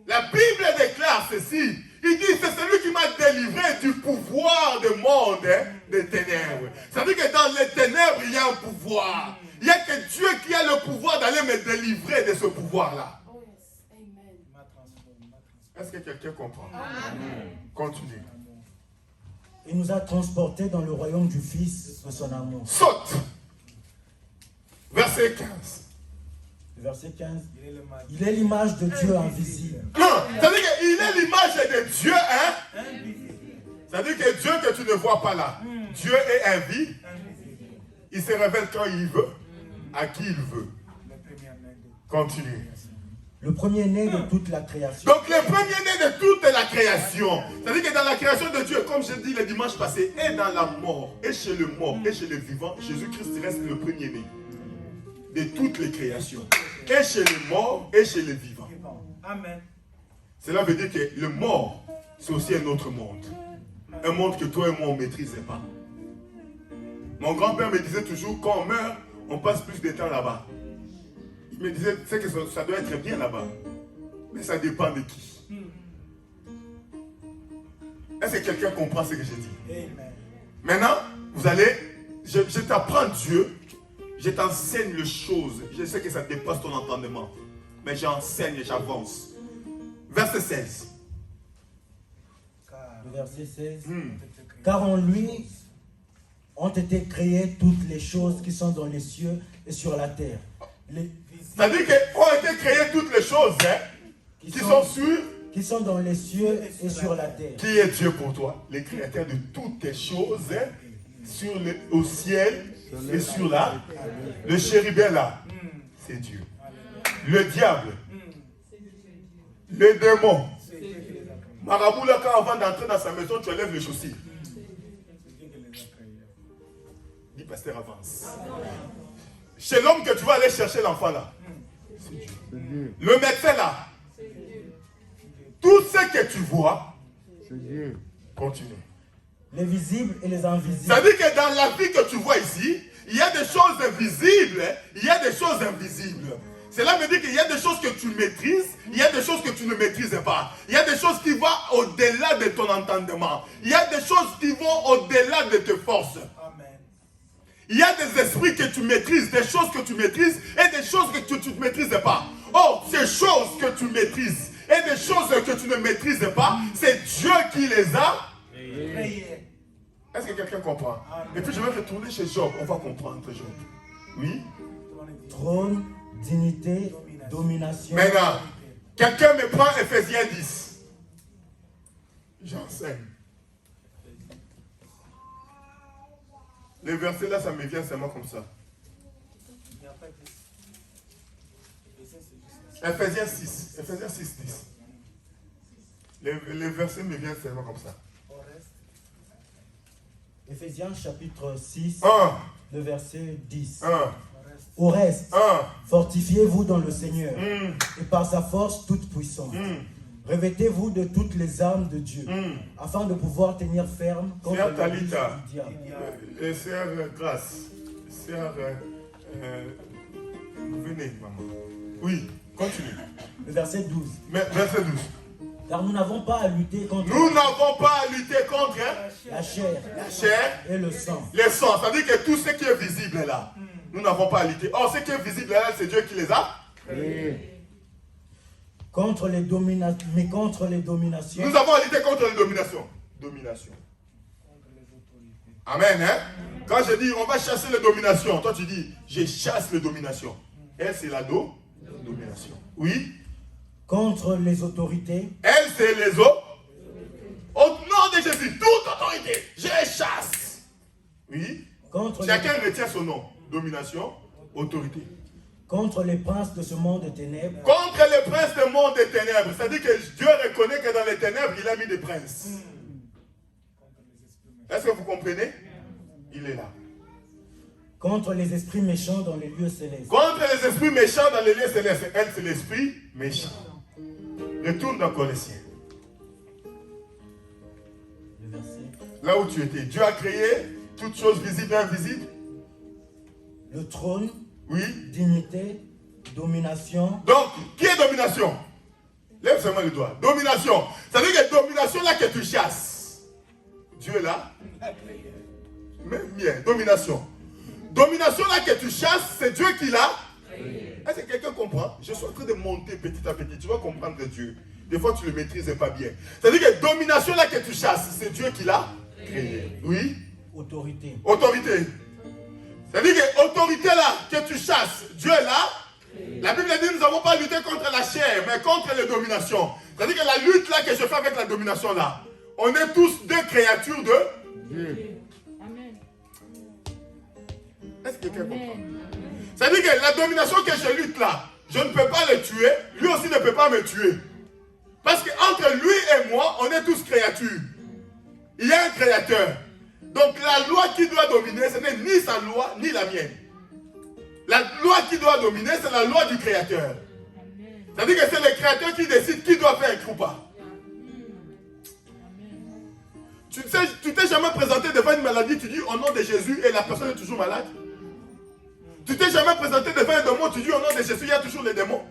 La Bible déclare ceci. Il dit, c'est celui qui m'a délivré du pouvoir du monde des ténèbres. Ça veut dire que dans les ténèbres, il y a un pouvoir. Il n'y a que Dieu qui a le pouvoir d'aller me délivrer de ce pouvoir-là. Est-ce que quelqu'un comprend? Continue. Il nous a transportés dans le royaume du Fils de son amour. Saute. Verset 15. Verset 15. Il est l'image de Dieu invisible. C'est-à-dire qu'il est l'image de Dieu, hein? C'est-à-dire que Dieu que tu ne vois pas là, Dieu est invisible. Il se révèle quand il veut, à qui il veut. Continue. le premier-né de toute la création. Donc le premier-né de toute la création. C'est-à-dire que dans la création de Dieu, comme je dis le dimanche passé, et dans la mort, et chez le mort, et chez le vivant, Jésus-Christ reste le premier-né de toutes les créations. Et chez les morts, et chez les vivants. Amen. Cela veut dire que le mort, c'est aussi un autre monde. Un monde que toi et moi, on ne maîtrisait pas. Mon grand-père me disait toujours, quand on meurt, on passe plus de temps là-bas. Il me disait, c'est que ça doit être bien là-bas. Mais ça dépend de qui. Est-ce que quelqu'un comprend ce que je dis? Amen. Maintenant, vous allez, je t'apprends Dieu, je t'enseigne les choses. Je sais que ça dépasse ton entendement. Mais j'enseigne et j'avance. Verset 16. Le verset 16. Car en lui ont été créées toutes les choses qui sont dans les cieux et sur la terre. C'est-à-dire qu'ont été créées toutes les choses qui sont dans les cieux et sur la terre. Qui est Dieu pour toi? Le créateur de toutes les choses au ciel et sur la. Le chérubin là, c'est Dieu. Le diable, les démons. Marabout là, quand avant d'entrer dans sa maison, tu enlèves les chaussures. Dis pasteur, avance. Chez l'homme que tu vas aller chercher l'enfant là, c'est Dieu. Le médecin là, tout ce que tu vois, C'est Dieu. continue. Les visibles et les invisibles. Ça veut dire que dans la vie que tu vois ici, il y a des choses visibles, il y a des choses invisibles. Cela veut dire qu'il y a des choses que tu maîtrises, il y a des choses que tu ne maîtrises pas. Il y a des choses qui vont au-delà de ton entendement. Il y a des choses qui vont au-delà de tes forces. Il y a des esprits que tu maîtrises, des choses que tu maîtrises et des choses que tu ne maîtrises pas. Or, ces choses que tu maîtrises et des choses que tu ne maîtrises pas, c'est Dieu qui les a créées. Est-ce que quelqu'un comprend? Et puis je vais retourner chez Job, on va comprendre Job. Oui? Trône, dignité, domination. Maintenant, quelqu'un me prend Ephésiens 10. J'enseigne. Les versets là, ça me vient seulement comme ça. Ephésiens 6. Ephésiens 6, 10. Les versets me viennent seulement comme ça. Ephésiens chapitre 6, 1. le verset 10. 1. Au reste, 1. fortifiez-vous dans le Seigneur et par sa force toute puissante. Revêtez-vous de toutes les armes de Dieu, afin de pouvoir tenir ferme contre Sœur le Talita, du diable. Sœur Grâce, Sœur, venez maman. Oui, continue. Le verset 12. Verset 12. Car nous n'avons pas à lutter contre Nous n'avons pas à lutter contre la chair la chair, et le sang, les sangs. C'est-à-dire que tout ce qui est visible là, nous n'avons pas à lutter. Or, ce qui est visible là, c'est Dieu qui les a. contre les mais contre les dominations. Nous avons à lutter contre les dominations. Domination. Amen, hein? Quand je dis on va chasser les dominations, toi tu dis je chasse les dominations. Elle, c'est la domination. Oui? Contre les autorités. Elle, c'est les autres. Au nom de Jésus, toute autorité, je chasse. Oui? Contre Chacun retient son nom. Domination, autorité. contre les princes de ce monde de ténèbres. Contre les princes du monde des ténèbres. C'est-à-dire que Dieu reconnaît que dans les ténèbres, il a mis des princes. Est-ce que vous comprenez? Il est là. Contre les esprits méchants dans les lieux célestes. Contre les esprits méchants dans les lieux célestes. Elle, c'est l'esprit méchant. Retourne dans Colossiens. Le verset. Là où tu étais. Dieu a créé toutes choses visibles et invisibles. Le trône, Oui. dignité, domination. Donc, qui est domination? Lève seulement le doigt. Domination. C'est-à-dire que domination là que tu chasses. Dieu est là. Même bien. Domination. Domination là que tu chasses, c'est Dieu qui l'a. Est-ce que quelqu'un comprend? Je suis en train de monter petit à petit. Tu vas comprendre Dieu. Des fois, tu ne le maîtrises pas bien. C'est-à-dire que domination là que tu chasses, c'est Dieu qui l'a créé. Oui. Autorité. Autorité. C'est-à-dire que autorité là que tu chasses, Dieu est là. La Bible dit nous n'avons pas lutté contre la chair, mais contre les dominations. C'est-à-dire que la lutte là que je fais avec la domination là, on est tous deux créatures de Dieu. Amen. Est-ce que quelqu'un comprend? C'est-à-dire que la domination que je lutte là, je ne peux pas le tuer, lui aussi ne peut pas me tuer. Parce qu'entre lui et moi, on est tous créatures. Il y a un créateur. Donc la loi qui doit dominer, ce n'est ni sa loi, ni la mienne. La loi qui doit dominer, c'est la loi du créateur. C'est-à-dire que c'est le créateur qui décide qui doit faire un ou pas. Tu t'es jamais présenté devant une maladie, tu dis au nom de Jésus et la personne est toujours malade. Tu t'es jamais présenté devant un démon, tu dis au nom de Jésus, il y a toujours les démons.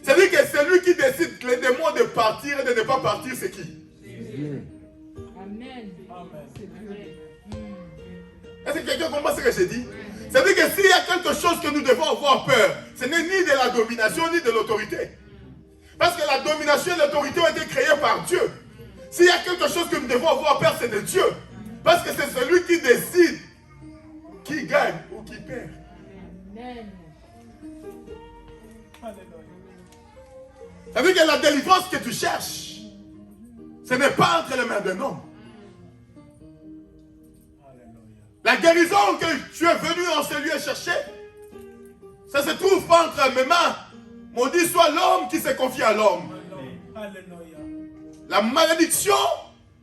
C'est-à-dire que c'est lui qui décide les démons de partir et de ne pas partir, c'est qui? Amen. Est-ce que quelqu'un comprend ce que j'ai dit? C'est-à-dire que s'il y a quelque chose que nous devons avoir peur, ce n'est ni de la domination ni de l'autorité. Parce que la domination et l'autorité ont été créées par Dieu. S'il y a quelque chose que nous devons avoir peur, c'est de Dieu. Parce que c'est celui qui décide qui gagne ou qui perd. Amen. C'est-à-dire que la délivrance que tu cherches, ce n'est pas entre les mains d'un homme. La guérison que tu es venu en ce lieu chercher, ça ne se trouve pas entre mes mains. Maudit soit l'homme qui se confie à l'homme. La malédiction,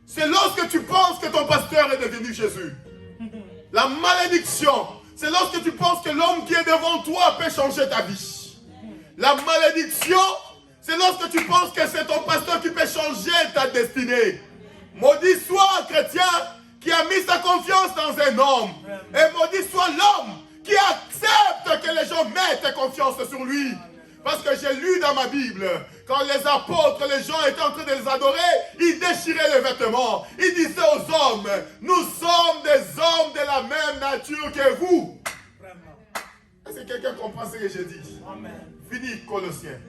c'est lorsque tu penses que ton pasteur est devenu Jésus. La malédiction, c'est lorsque tu penses que l'homme qui est devant toi peut changer ta vie. La malédiction, c'est lorsque tu penses que c'est ton pasteur qui peut changer ta destinée. Maudit soit chrétien qui a mis sa confiance dans un homme. Et maudit soit l'homme qui accepte que les gens mettent confiance sur lui. Parce que j'ai lu dans ma Bible, quand les apôtres, les gens étaient en train de les adorer, ils déchiraient les vêtements. Ils disaient aux hommes, nous sommes des hommes de la même nature que vous. Est-ce que quelqu'un comprend ce que je dis? Amen. Fini Colossiens.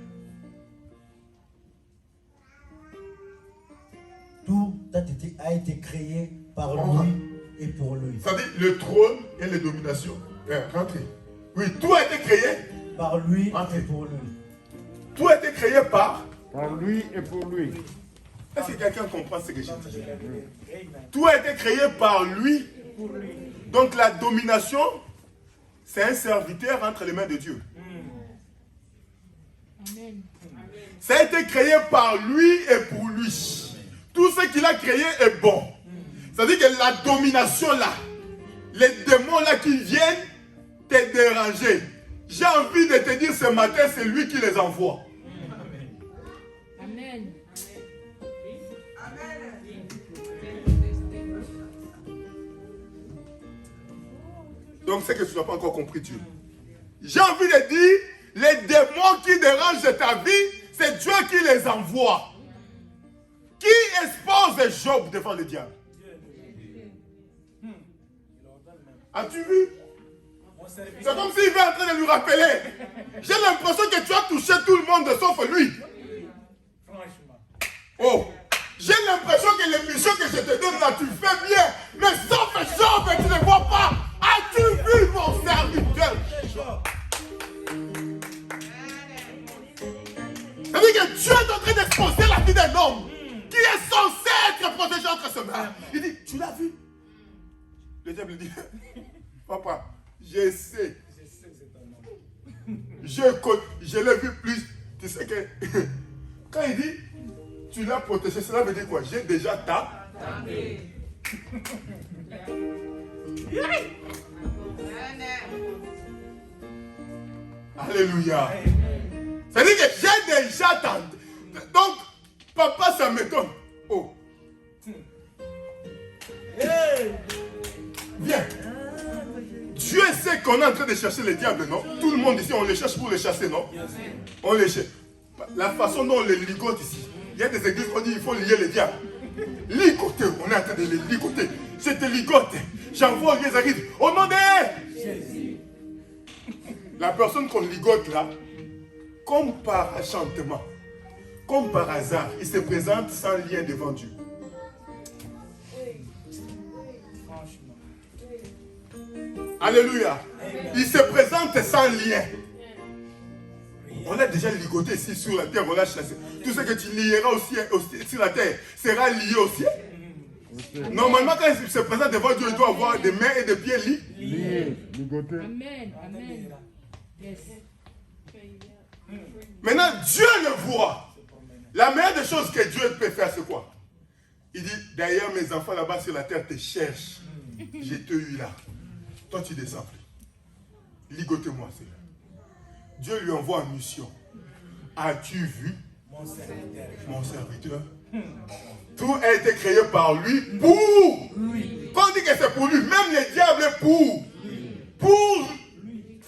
Tout a été créé par lui et pour lui. Ça dit le trône et les dominations. Rentrez. Oui, tout a été créé par lui et pour lui. Tout a été créé par lui et pour lui. Est-ce que quelqu'un comprend ce que j'ai dit? Tout a été créé par lui. Donc la domination, c'est un serviteur entre les mains de Dieu. Amen. Ça a été créé par lui et pour lui. Tout ce qu'il a créé est bon. C'est-à-dire que la domination là, les démons là qui viennent te déranger, j'ai envie de te dire ce matin, c'est lui qui les envoie. Amen. Donc c'est que tu n'as pas encore compris Dieu. J'ai envie de dire, les démons qui dérangent ta vie, c'est Dieu qui les envoie. Qui expose Job devant le diable? As-tu vu? C'est comme s'il est en train de lui rappeler. J'ai l'impression que tu as touché tout le monde sauf lui. Oh, j'ai l'impression que les missions que je te donne là, tu fais bien. Mais sauf Job, tu ne vois pas. As-tu vu mon serviteur? C'est-à-dire que Dieu est en train d'exposer la vie d'un homme qui est censé être protégé entre ses mains. Il dit, tu l'as vu? Le diable dit, papa, je sais. Je l'ai vu plus. Tu sais que quand il dit, tu l'as protégé, cela veut dire quoi? J'ai déjà tapé. Alléluia. C'est-à-dire que j'ai déjà tenté. Donc, papa, ça m'étonne. Oh. Viens. Dieu sait qu'on est en train de chercher le diable, non? Tout le monde ici, on les cherche pour les chasser, non? On les cherche. La façon dont on les ligote ici. Il y a des églises qui disent qu'il faut lier le diable. Ligoter, on est en train de les ligoter. Je te ligote. J'envoie les églises. Au nom de Jésus. La personne qu'on ligote là, comme par enchantement, comme par hasard, il se présente sans lien devant Dieu. Alléluia. Il se présente sans lien. On a déjà ligoté ici sur la terre, on l'a chassé. Tout ce que tu lieras aussi sur la terre sera lié au ciel. Normalement, quand il se présente devant Dieu, il doit avoir des mains et des pieds liés. Ligoté. Amen. Amen. Yes. Maintenant, Dieu le voit. La meilleure des choses que Dieu peut faire, c'est quoi? Il dit, d'ailleurs, mes enfants là-bas sur la terre te cherchent. Je t'ai eu là. Toi, tu descends plus. Ligote-moi, Seigneur. Dieu lui envoie une mission. As-tu vu mon serviteur? Tout a été créé par lui, pour lui. Quand on dit que c'est pour lui, même le diable est pour. Pour lui.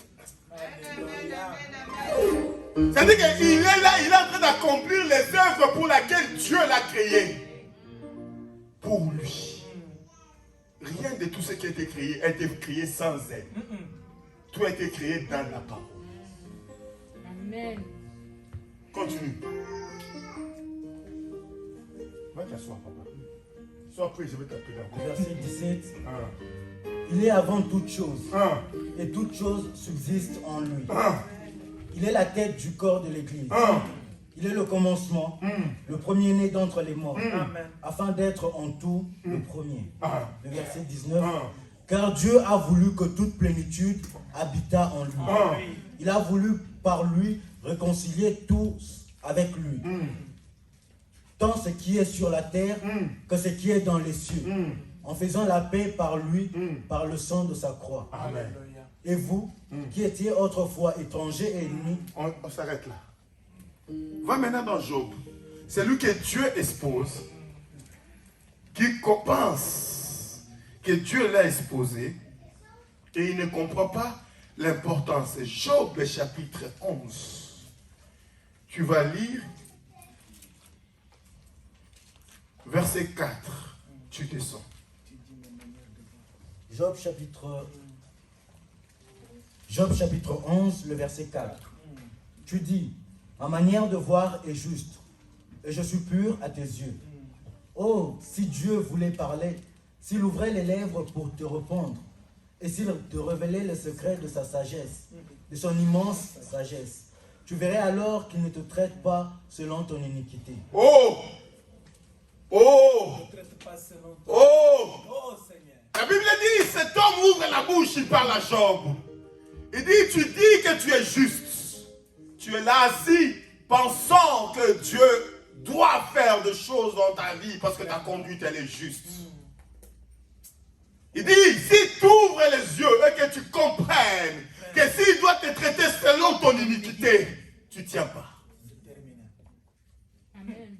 C'est-à-dire qu'il est là, il est en train d'accomplir les œuvres pour lesquelles Dieu l'a créé. Pour lui. Rien de tout ce qui a été créé sans elle. Tout a été créé dans la parole. Amen. Continue. Va t'asseoir, papa. Sois prêt, je vais t'appeler encore. Verset 17. Ah. Il est avant toute chose, Ah. et toute chose subsiste en lui. Ah. Il est la tête du corps de l'Église. Ah. Il est le commencement, le premier-né d'entre les morts, afin d'être en tout le premier. Ah. Le verset 19. Ah. Car Dieu a voulu que toute plénitude habitât en lui. Ah. Il a voulu par lui réconcilier tous avec lui. Tant ce qui est sur la terre que ce qui est dans les cieux. En faisant la paix par lui, par le sang de sa croix. Amen. Et vous, qui étiez autrefois étrangers et ennemis, On s'arrête là. Va maintenant dans Job. C'est lui que Dieu expose, qui pense que Dieu l'a exposé, et il ne comprend pas l'importance. Job, chapitre 11. Tu vas lire verset 4. Tu descends. Job chapitre 11, le verset 4. Tu dis, ma manière de voir est juste, et je suis pur à tes yeux. Oh, si Dieu voulait parler, s'il ouvrait les lèvres pour te répondre, et s'il te révélait le secret de sa sagesse, de son immense sagesse, tu verrais alors qu'il ne te traite pas selon ton iniquité. Oh! Oh! Oh! La Bible dit, cet homme ouvre la bouche, il parle à Job. Il dit, tu dis que tu es juste. Tu es là assis, pensant que Dieu doit faire des choses dans ta vie parce que ta conduite, elle est juste. Il dit, si tu ouvres les yeux et que tu comprennes que s'il doit te traiter selon ton iniquité, tu ne tiens pas. Amen.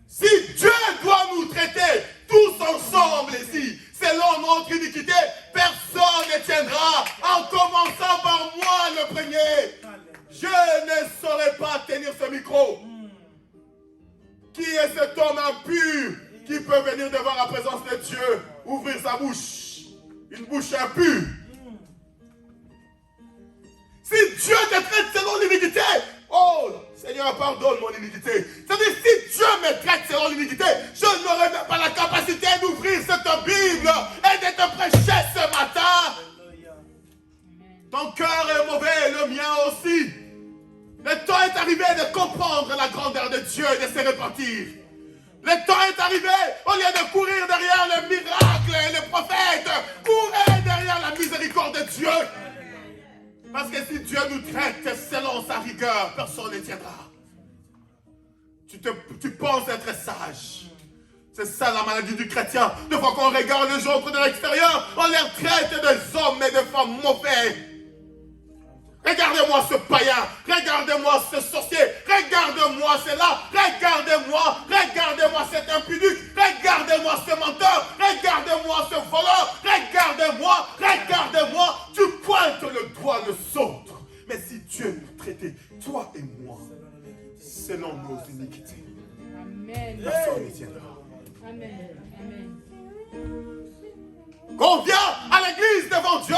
Si Dieu doit nous traiter tous ensemble ici, selon notre iniquité, personne ne tiendra, en commençant par moi le premier. Je ne saurais pas tenir ce micro. Qui est cet homme impur qui peut venir devant la présence de Dieu, ouvrir sa bouche, une bouche impure? Si Dieu te traite selon l'iniquité, oh Seigneur, pardonne mon iniquité. C'est-à-dire, si Dieu me traite selon l'iniquité, je n'aurai même pas la capacité d'ouvrir cette Bible et de te prêcher ce matin. Ton cœur est mauvais, le mien aussi. Le temps est arrivé de comprendre la grandeur de Dieu et de se repentir. Le temps est arrivé, au lieu de courir derrière le miracle et les prophètes, courez derrière la miséricorde de Dieu. Parce que si Dieu nous traite selon sa rigueur, personne ne tiendra. Tu penses être sage. C'est ça la maladie du chrétien. De fois qu'on regarde les autres de l'extérieur, on les traite des hommes et des femmes mauvais. Regardez-moi ce païen, regardez-moi ce sorcier, regardez-moi cela, regardez-moi cet impudique, regardez-moi ce menteur, regardez-moi ce voleur, regardez-moi, tu pointes le doigt des autres. Mais si Dieu nous traitait, toi et moi, selon nos iniquités, Amen. personne ne tiendra. Amen. Amen. Qu'on vient à l'église devant Dieu,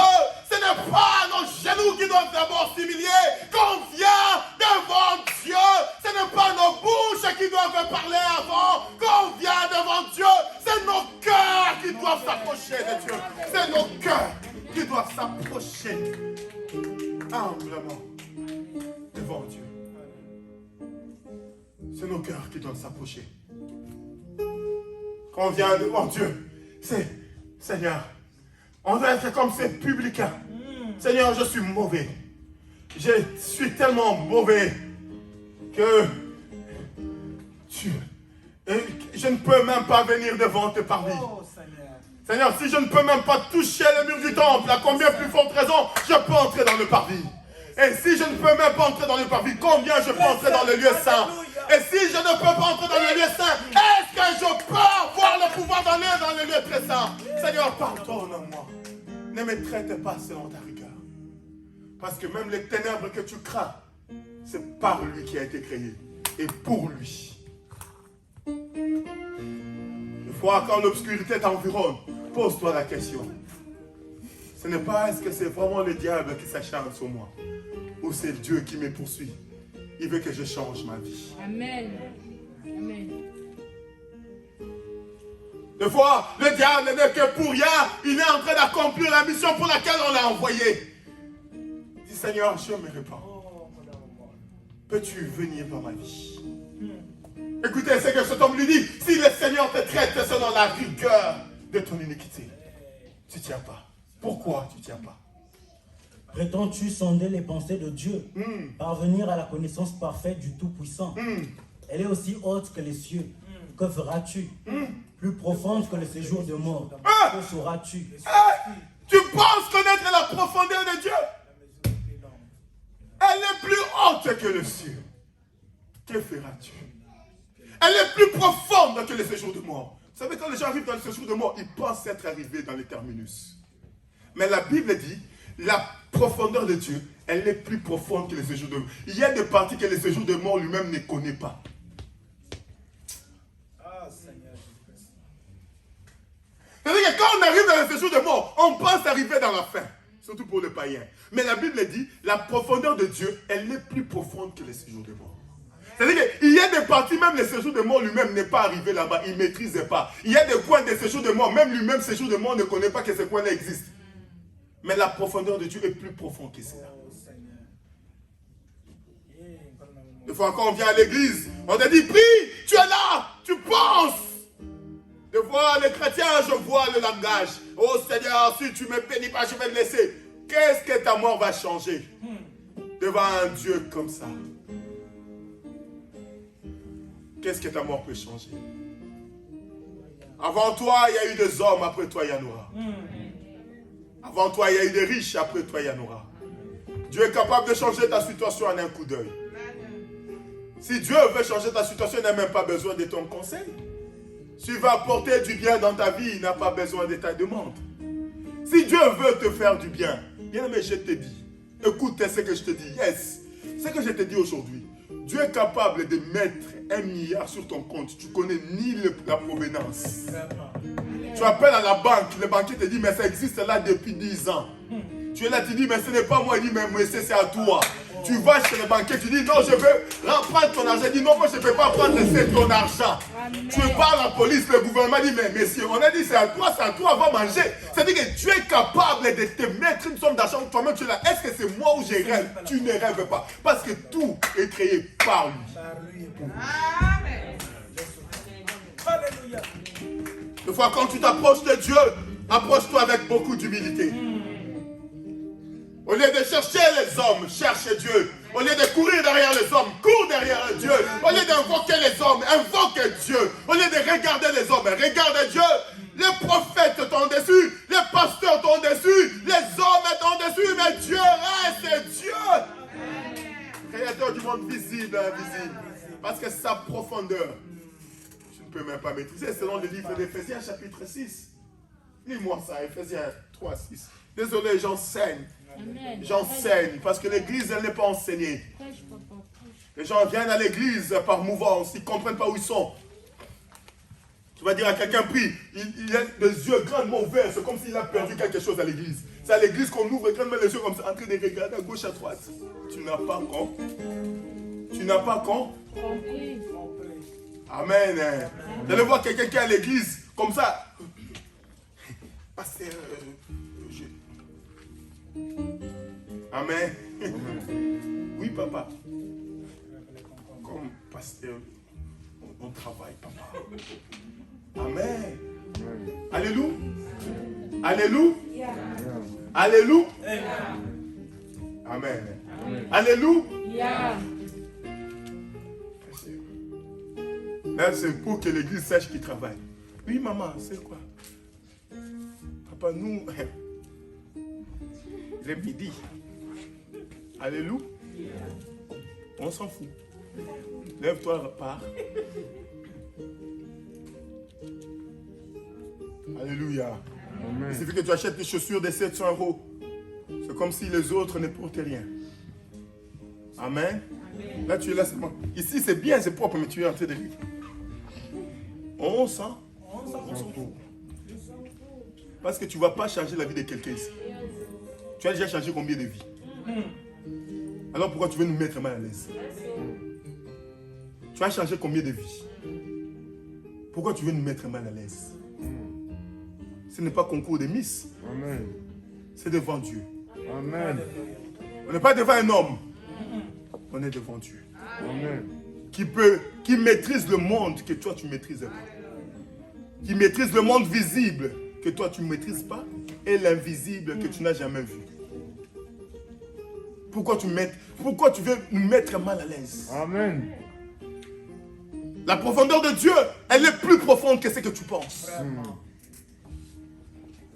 ce n'est pas nos genoux qui doivent d'abord s'humilier. Qu'on vient devant Dieu, ce n'est pas nos bouches qui doivent parler avant. Qu'on vient devant Dieu, c'est nos cœurs qui doivent s'approcher de Dieu. C'est nos cœurs qui doivent s'approcher humblement devant Dieu. C'est nos cœurs qui doivent s'approcher. Quand on vient devant Dieu, c'est Seigneur, on doit être comme ces publicains. Seigneur, je suis mauvais. je suis tellement mauvais que je ne peux même pas venir devant tes parvis. Oh Seigneur. Seigneur, si je ne peux même pas toucher le mur du temple, à combien plus forte raison je peux entrer dans le parvis? Et si je ne peux même pas entrer dans le parvis, combien je peux entrer dans le lieu saint? Et si je ne peux pas entrer dans le lieu saint, est-ce que je peux avoir le pouvoir d'aller dans le lieu très saint? Seigneur, pardonne-moi. Ne me traite pas selon ta rigueur. Parce que même les ténèbres que tu crains, c'est par lui qui a été créé. Et pour lui. Une fois quand l'obscurité t'environne, pose-toi la question. Ce n'est pas est-ce que c'est vraiment le diable qui s'acharne sur moi, ou c'est Dieu qui me poursuit. Il veut que je change ma vie. Amen. Amen. Des fois, le diable n'est que pour rien. Il est en train d'accomplir la mission pour laquelle on l'a envoyé. Dis Seigneur, je me répands. Peux-tu venir dans ma vie? Écoutez ce que cet homme lui dit. Si le Seigneur te traite selon la rigueur de ton iniquité, tu ne tiens pas. Pourquoi tu ne tiens pas? Prétends-tu sonder les pensées de Dieu, parvenir à la connaissance parfaite du Tout-Puissant? Elle est aussi haute que les cieux. Que feras-tu? Plus profonde que le séjour de mort. Que sauras-tu? Tu penses connaître la profondeur de Dieu? Elle est plus haute que le ciel. Que feras-tu? Elle est plus profonde que le séjour de mort. Vous savez, quand les gens arrivent dans le séjour de mort, ils pensent être arrivés dans les terminus. Mais la Bible dit, la profondeur de Dieu, elle est plus profonde que le séjour de mort. Il y a des parties que le séjour de mort lui-même ne connaît pas. Ah, Seigneur Jésus-Christ. C'est-à-dire que quand on arrive dans le séjour de mort, on pense arriver dans la fin. Surtout pour les païens. Mais la Bible dit, la profondeur de Dieu, elle est plus profonde que le séjour de mort. C'est-à-dire qu'il y a des parties, même le séjour de mort lui-même n'est pas arrivé là-bas, il ne maîtrisait pas. Il y a des coins de séjour de mort, même lui-même, séjour de mort ne connaît pas que ces coins-là existent. Mais la profondeur de Dieu est plus profonde que cela. Des fois, quand on vient à l'église, on te dit, prie, tu es là, tu penses. Des fois, les chrétiens, je vois le langage. Oh Seigneur, si tu ne me bénis pas, je vais le laisser. Qu'est-ce que ta mort va changer devant un Dieu comme ça? Qu'est-ce que ta mort peut changer? Avant toi, il y a eu des hommes, après toi, il y en aura. Avant toi, il y a eu des riches, après toi, il y en aura. Dieu est capable de changer ta situation en un coup d'œil. Si Dieu veut changer ta situation, il n'a même pas besoin de ton conseil. S'il veut apporter du bien dans ta vie, il n'a pas besoin de ta demande. Si Dieu veut te faire du bien, bien mais je te dis, écoute ce que je te dis, yes, ce que je te dis aujourd'hui, Dieu est capable de mettre 1 milliard sur ton compte, tu ne connais ni la provenance. Tu appelles à la banque, le banquier te dit, mais ça existe là depuis 10 ans. Tu es là, tu dis, mais ce n'est pas moi, il dit, mais c'est à toi. Tu vas chez le banquier, tu dis, non, je veux reprendre ton argent. Il dit, non, moi, je ne peux pas prendre ton argent. Amen. Tu parles à la police, le gouvernement dit, mais messieurs, on a dit, c'est à toi, va manger. C'est-à-dire que tu es capable de te mettre une somme d'argent, toi-même, tu es là. Est-ce que c'est moi ou je rêve? Tu ne rêves pas. Parce que tout est créé par lui. Amen. Alléluia. Des fois, quand tu t'approches de Dieu, approche-toi avec beaucoup d'humilité. Au lieu de chercher les hommes, cherche Dieu. Au lieu de courir derrière les hommes, cours derrière Dieu. Au lieu d'invoquer les hommes, invoque Dieu. Au lieu de regarder les hommes, regarde Dieu. Les prophètes t'ont dessus, les pasteurs t'ont dessus, les hommes t'ont dessus, mais Dieu reste Dieu. Créateur du monde visible et invisible. Parce que sa profondeur, tu ne peux même pas maîtriser. Selon le livre d'Éphésiens, chapitre 6. Lis-moi ça, Éphésiens 3, 6. Désolé, j'enseigne. J'enseigne parce que l'église, elle n'est pas enseignée. Les gens viennent à l'église par mouvance, ils ne comprennent pas où ils sont. Tu vas dire à quelqu'un, prie, il a des yeux grandement ouverts, c'est comme s'il a perdu quelque chose à l'église. C'est à l'église qu'on ouvre grandement les yeux comme ça, en train de regarder à gauche, à droite. Tu n'as pas compris. Tu n'as pas compris. Amen. Vous allez voir quelqu'un qui est à l'église, comme ça. Pasteur, Amen. Oui, papa. Comme pasteur, on travaille, papa. Amen. Alléluia. Alléluia. Alléluia. Amen. Alléluia. Là, c'est pour que l'église sache qu'il travaille. Oui, maman, c'est quoi? Papa, nous, il est midi. Alléluia. On s'en fout. Lève-toi, pars. Alléluia. Amen. Il suffit que tu achètes des chaussures de 700 €. C'est comme si les autres ne portaient rien. Amen. Là, tu es là seulement. Ici, c'est bien, c'est propre, mais tu es en train de vivre. On s'en fout. Parce que tu ne vas pas changer la vie de quelqu'un ici. Tu as déjà changé combien de vies? Alors pourquoi tu veux nous mettre mal à l'aise? Tu as changé combien de vies? Pourquoi tu veux nous mettre mal à l'aise? Ce n'est pas concours de Miss. Amen. C'est devant Dieu. Amen. On n'est pas devant un homme. On est devant Dieu. Amen. Qui maîtrise le monde que toi tu maîtrises pas. Qui maîtrise le monde visible que toi tu ne maîtrises pas et l'invisible que tu n'as jamais vu. Pourquoi tu veux nous mettre mal à l'aise? Amen. La profondeur de Dieu, elle est plus profonde que ce que tu penses.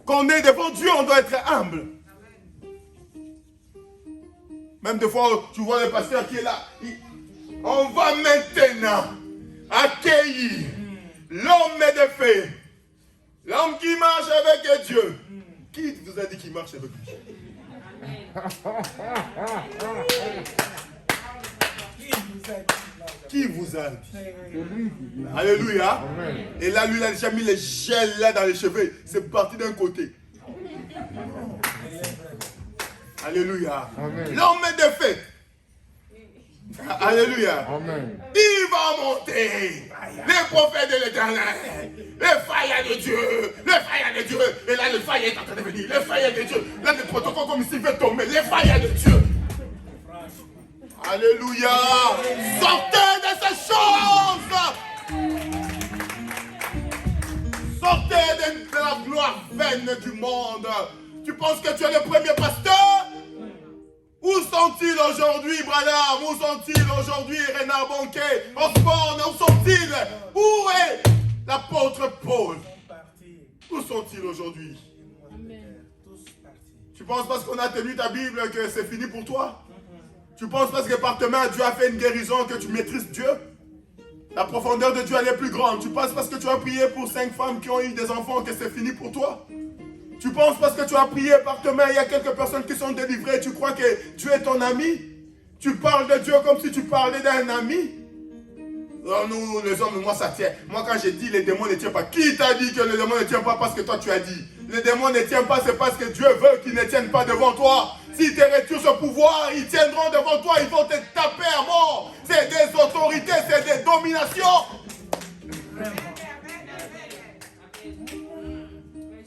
Quand on est devant Dieu, on doit être humble. Même des fois, tu vois le pasteur qui est là. On va maintenant accueillir l'homme de fait. L'homme qui marche avec Dieu. Qui vous a dit qu'il marche avec lui? Qui vous a dit? Alléluia. Amen. Et là, lui, il a déjà mis les gels là dans les cheveux. C'est parti d'un côté. Alléluia. Amen. L'homme de fait. Alléluia. Amen. Il va monter. Les prophètes de l'Éternel. Les failles de Dieu. Les failles de Dieu. Et là, le faille est en train de venir. Les failles de Dieu. Là, le protocole comme ici veut tomber. Les failles de Dieu. Alléluia. Sortez de ces choses. Sortez de la gloire vaine du monde. Tu penses que tu es le premier pasteur? Où sont-ils aujourd'hui, Branham? Où sont-ils aujourd'hui, Renard Bonquet, Osborne? Où sont-ils? Où est l'apôtre Paul? Où sont-ils aujourd'hui? Tu penses parce qu'on a tenu ta Bible que c'est fini pour toi? Tu penses parce que par tes mains, Dieu a fait une guérison que tu maîtrises Dieu? La profondeur de Dieu, elle est plus grande. Tu penses parce que tu as prié pour 5 femmes qui ont eu des enfants que c'est fini pour toi? Tu penses parce que tu as prié par tes mains, il y a quelques personnes qui sont délivrées, tu crois que Dieu est ton ami? Tu parles de Dieu comme si tu parlais d'un ami? Oh, nous, les hommes, moi ça tient. Moi quand j'ai dit les démons ne tiennent pas, qui t'a dit que les démons ne tiennent pas parce que toi tu as dit? Les démons ne tiennent pas, c'est parce que Dieu veut qu'ils ne tiennent pas devant toi. Si tu retires ce pouvoir, ils tiendront devant toi, ils vont te taper à mort. C'est des autorités, c'est des dominations.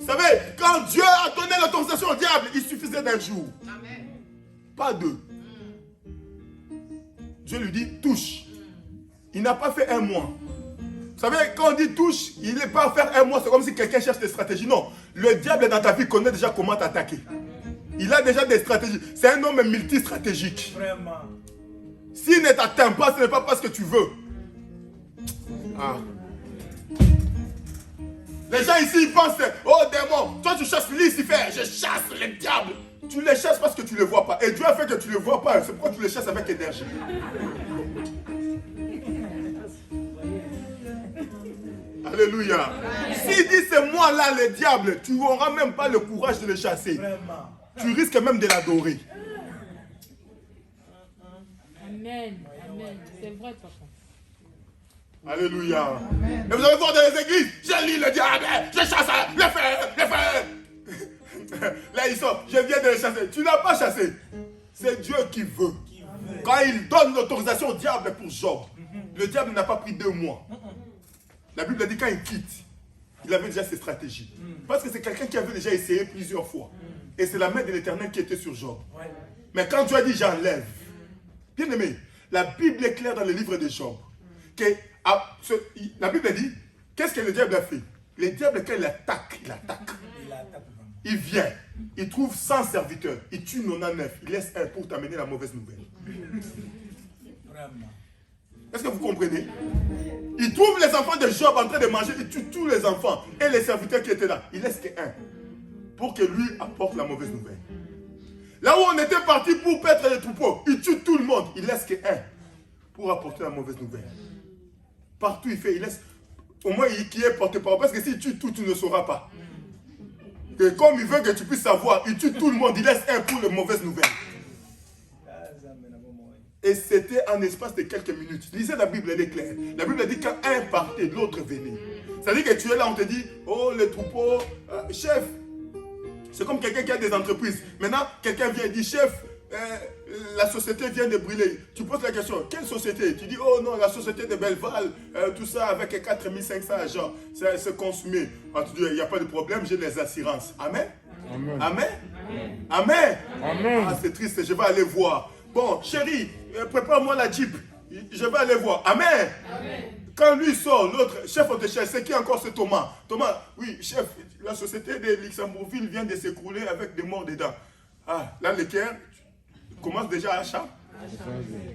Vous savez, quand Dieu a donné l'autorisation au diable, il suffisait d'un jour. Pas deux. Dieu lui dit, touche. Il n'a pas fait un mois. Vous savez, quand on dit touche, il n'est pas faire un mois, c'est comme si quelqu'un cherche des stratégies. Non, le diable dans ta vie connaît déjà comment t'attaquer. Il a déjà des stratégies. C'est un homme multistratégique. Vraiment. S'il ne t'atteint pas, ce n'est pas parce que tu veux. Ah. Les gens ici, ils pensent, oh démon, toi tu chasses Lucifer, je chasse le diable. Tu les chasses parce que tu ne le vois pas. Et Dieu a fait que tu ne le vois pas. C'est pourquoi tu les chasses avec énergie. Alléluia. S'il dit c'est moi là le diable, tu n'auras même pas le courage de le chasser. Vraiment. Tu risques même de l'adorer. Amen. Amen. C'est vrai, papa. Alléluia. Et vous allez voir dans les églises, je lis le diable, je chasse le feu. Là ils sont, je viens de le chasser. Tu n'as pas chassé. C'est Dieu qui veut. Quand il donne l'autorisation au diable pour Job, le diable n'a pas pris 2 mois. La Bible a dit quand il quitte, il avait déjà ses stratégies. Parce que c'est quelqu'un qui avait déjà essayé plusieurs fois. Et c'est la main de l'Éternel qui était sur Job. Mais quand Dieu a dit j'enlève, bien aimé, la Bible est claire dans le livre de Job. Que, la Bible dit, qu'est-ce que le diable a fait? Le diable, quand il attaque, il vient, il trouve 100 serviteurs, il tue 99, il laisse un pour t'amener la mauvaise nouvelle. Est-ce que vous comprenez? Il trouve les enfants de Job en train de manger, il tue tous les enfants. Et les serviteurs qui étaient là, il laisse qu'un. Pour que lui apporte la mauvaise nouvelle. Là où on était parti pour paître les troupeaux, il tue tout le monde, il laisse qu'un. Pour apporter la mauvaise nouvelle. Partout il fait, il laisse. Au moins qui est porte-parole. Parce que s'il tue tout, tu ne sauras pas. Et comme il veut que tu puisses savoir, il tue tout le monde, il laisse un pour les mauvaises nouvelles. Et c'était en espace de quelques minutes. Lisez la Bible, elle est claire. La Bible dit quand un partait, l'autre venait. C'est-à-dire que tu es là, on te dit, oh les troupeaux, chef. C'est comme quelqu'un qui a des entreprises. Maintenant, quelqu'un vient et dit, chef, la société vient de brûler. Tu poses la question, quelle société? Tu dis, oh non, la société de Belleval, tout ça avec 4500 agents, c'est consumé. Ah, tu dis, il n'y a pas de problème, j'ai les assurances. Amen? Amen? Amen? Amen? Amen. Ah, c'est triste, je vais aller voir. Bon, chérie, prépare-moi la Jeep. Je vais aller voir. Amen. Amen. Quand lui sort, l'autre, chef de chef, c'est qui encore ce Thomas? Thomas, oui, chef, la société de Luxembourgville vient de s'écrouler avec des morts dedans. Ah, là, l'équerre commence déjà à achat.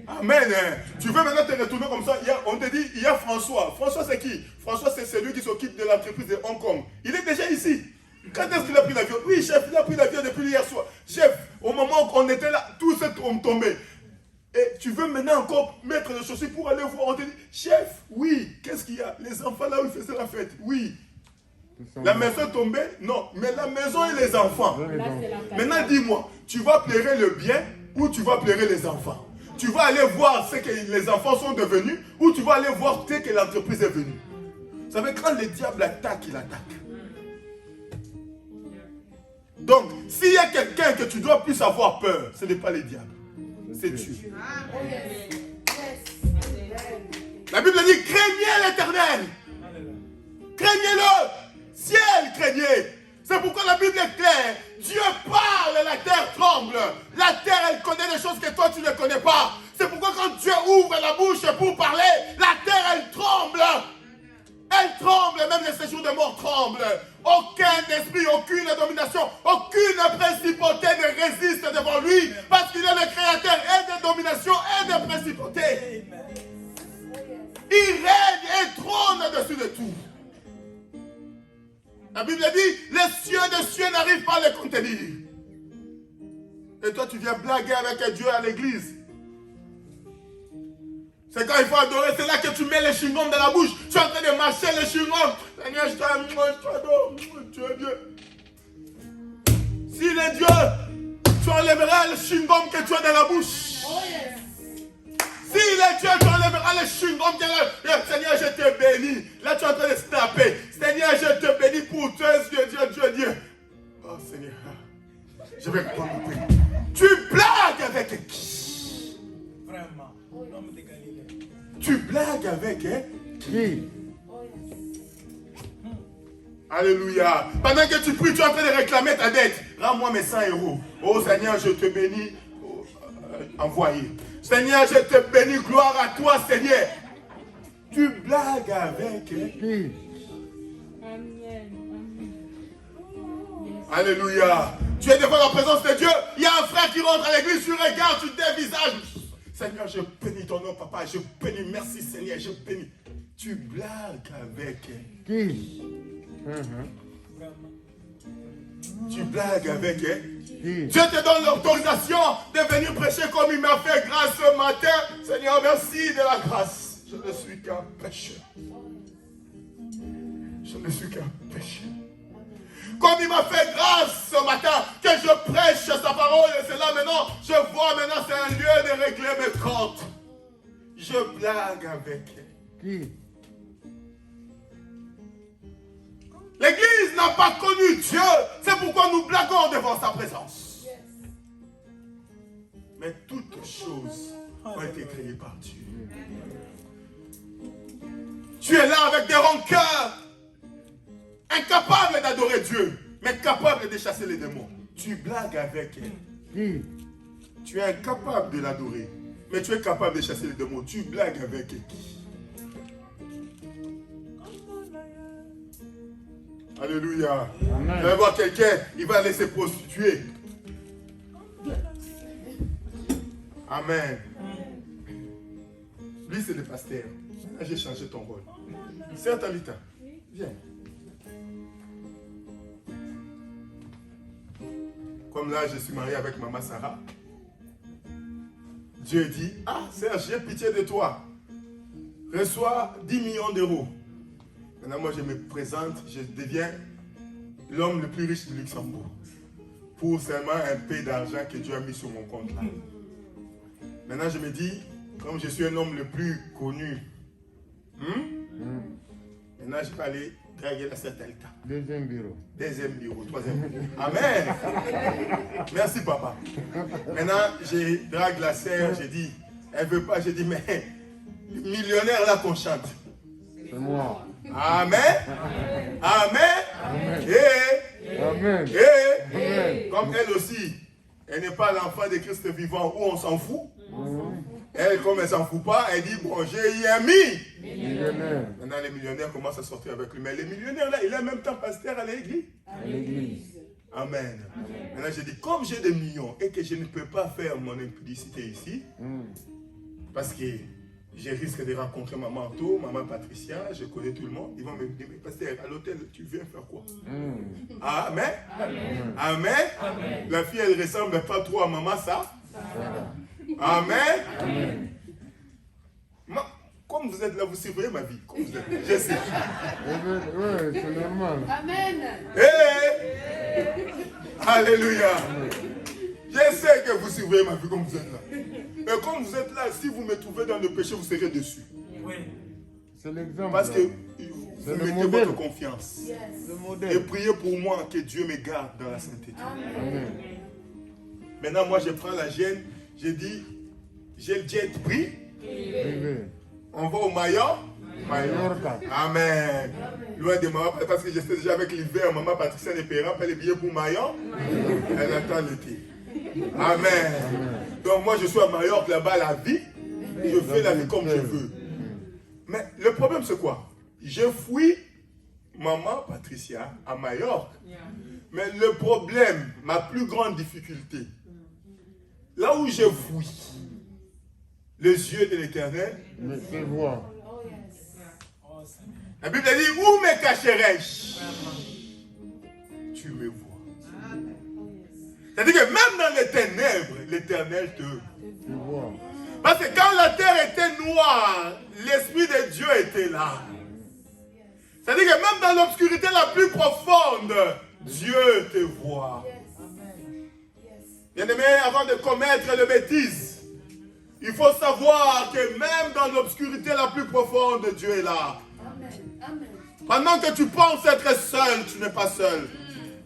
Amen. Tu veux maintenant te retourner comme ça? On te dit, il y a François. François, c'est qui? François, c'est celui qui s'occupe de l'entreprise de Hong Kong. Il est déjà ici. Quand est-ce qu'il a pris l'avion? Oui, chef, il a pris l'avion depuis hier soir. Chef, au moment où on était là, tout s'est tombé. Et tu veux maintenant encore mettre les chaussures pour aller voir. On te dit, chef, oui, qu'est-ce qu'il y a? Les enfants là où ils faisaient la fête, oui. La maison est tombée? Non, mais la maison et les enfants. Maintenant, dis-moi, tu vas pleurer le bien ou tu vas pleurer les enfants? Tu vas aller voir ce que les enfants sont devenus ou tu vas aller voir ce que l'entreprise est venue? Vous savez, quand le diable attaque, il attaque. Donc, s'il y a quelqu'un que tu dois plus avoir peur, ce n'est pas le diable, c'est Dieu. La Bible dit, craignez l'Éternel. Craignez-le. Ciel, craignez. C'est pourquoi la Bible est claire. Dieu parle, la terre tremble. La terre, elle connaît des choses que toi, tu ne connais pas. C'est pourquoi quand Dieu ouvre la bouche pour parler, la terre, elle tremble. Elle tremble, même les séjours de mort tremblent. Aucun esprit, aucune domination, aucune principauté ne résiste devant lui parce qu'il est le créateur et des dominations et des principautés. Il règne et trône au-dessus de tout. La Bible dit, les cieux des cieux n'arrivent pas à les contenir. Et toi, tu viens blaguer avec Dieu à l'église. C'est quand il faut adorer, c'est là que tu mets les chewing-gums dans la bouche. Tu es en train de mâcher les chewing-gums. Seigneur, je t'adore, tu es Dieu. S'il est Dieu, tu enlèveras le chewing-gum que tu as dans la bouche. Oh yes. S'il est Dieu, tu enlèveras le chewing-gum que tu as. Seigneur, je te bénis. Là, tu es en train de se taper. Seigneur, je te bénis pour toi, Dieu. Oh Seigneur, je vais prendre le prix. Tu blagues avec qui? Vraiment, l'homme de Galilée. Tu blagues avec qui? Alléluia. Pendant que tu pries, tu es en train de réclamer ta dette. Rends-moi mes 100 €. Oh Seigneur, je te bénis. Envoyé. Seigneur, je te bénis. Gloire à toi, Seigneur. Tu blagues avec qui? Alléluia. Tu es devant la présence de Dieu. Il y a un frère qui rentre à l'église. Tu regardes, tu dévisages. Seigneur, je bénis ton nom, papa. Je bénis. Merci, Seigneur. Je bénis. Tu blagues avec qui? Tu blagues avec qui? Dieu te donne l'autorisation de venir prêcher comme il m'a fait grâce ce matin. Seigneur, merci de la grâce. Je ne suis qu'un pécheur. Je ne suis qu'un pécheur. Comme il m'a fait grâce ce matin, que je prêche sa parole, et c'est là maintenant, je vois maintenant, c'est un lieu de régler mes comptes. Je blague avec qui? L'église n'a pas connu Dieu, c'est pourquoi nous blaguons devant sa présence. Mais toutes choses ont été créées par Dieu. Tu es là avec des rancœurs, incapable d'adorer Dieu, mais capable de chasser les démons. Tu blagues avec elle. Tu es incapable de l'adorer, mais tu es capable de chasser les démons. Tu blagues avec qui? Alléluia. Amen. Tu vas voir quelqu'un, il va aller se prostituer. Amen. Lui, c'est le pasteur. Là, j'ai changé ton rôle. C'est Talita. Viens. Comme là, je suis marié avec maman Sarah. Dieu dit, ah Serge, j'ai pitié de toi. Reçois 10 millions d'euros. Maintenant, moi, je me présente, je deviens l'homme le plus riche du Luxembourg. Pour seulement un peu d'argent que Dieu a mis sur mon compte là. Maintenant, je me dis, comme je suis un homme le plus connu, maintenant, je vais aller draguer la sœur Talita. Deuxième bureau. Deuxième bureau, troisième bureau. Amen. Merci, papa. Maintenant, je drague la sœur, je dis, elle veut pas, je dis, mais le millionnaire là qu'on chante. C'est moi. Amen. Amen. Amen. Et, Amen. et, comme elle aussi, elle n'est pas l'enfant de Christ vivant où on s'en fout. Elle, comme elle s'en fout pas, elle dit, bon, j'ai eu un Millionnaire. Maintenant, les millionnaires commencent à sortir avec lui. Mais les millionnaires là, il est en même temps pasteur à l'église. À l'église. Amen. Maintenant, j'ai dit, comme j'ai des millions et que je ne peux pas faire mon impudicité ici, parce que je risque de rencontrer maman Anto, maman Patricia, je connais tout le monde, ils vont me dire, mais pasteur, à l'hôtel, tu viens faire quoi? Amen. Amen. Amen. La fille, elle ressemble pas trop à maman, ça. Amen. Amen. Comme vous êtes là, vous surveillez ma vie. Comme vous êtes là, je sais. Oui, c'est normal. Amen. Hey. Alléluia. Je sais que vous surveillez ma vie comme vous êtes là. Mais comme vous êtes là, si vous me trouvez dans le péché, vous serez dessus. Oui. C'est l'exemple. Parce que vous mettez modèle. votre confiance. Yes. Le Et modèle. priez pour moi que Dieu me garde dans la sainteté. Amen. Maintenant, moi, je prends la gêne. Je dis, j'ai le jet pris. Privé. On va au Mallorca. Mallorca. Amen. Loin de maman, parce que j'étais déjà avec l'hiver. Maman Patricia ne paiera pas les billets pour Mallorca. Elle attend l'été. Amen. Donc moi, je suis à Mallorca, là-bas, la vie. Je fais la vie comme je veux. Mais le problème, c'est quoi? Je fuis maman Patricia à Mallorca. Mais le problème, ma plus grande difficulté, là où je fuis, les yeux de l'Éternel, Mais c'est voir. Oh yes. la Bible dit, où me cacherai-je? Tu me vois. C'est-à-dire que même dans les ténèbres, l'Éternel te... Tu vois. Parce que quand la terre était noire, l'Esprit de Dieu était là. C'est-à-dire que même dans l'obscurité la plus profonde, Dieu te voit. Bien-aimé, avant de commettre les bêtises, il faut savoir que même dans l'obscurité la plus profonde, Dieu est là. Amen. Pendant que tu penses être seul, tu n'es pas seul.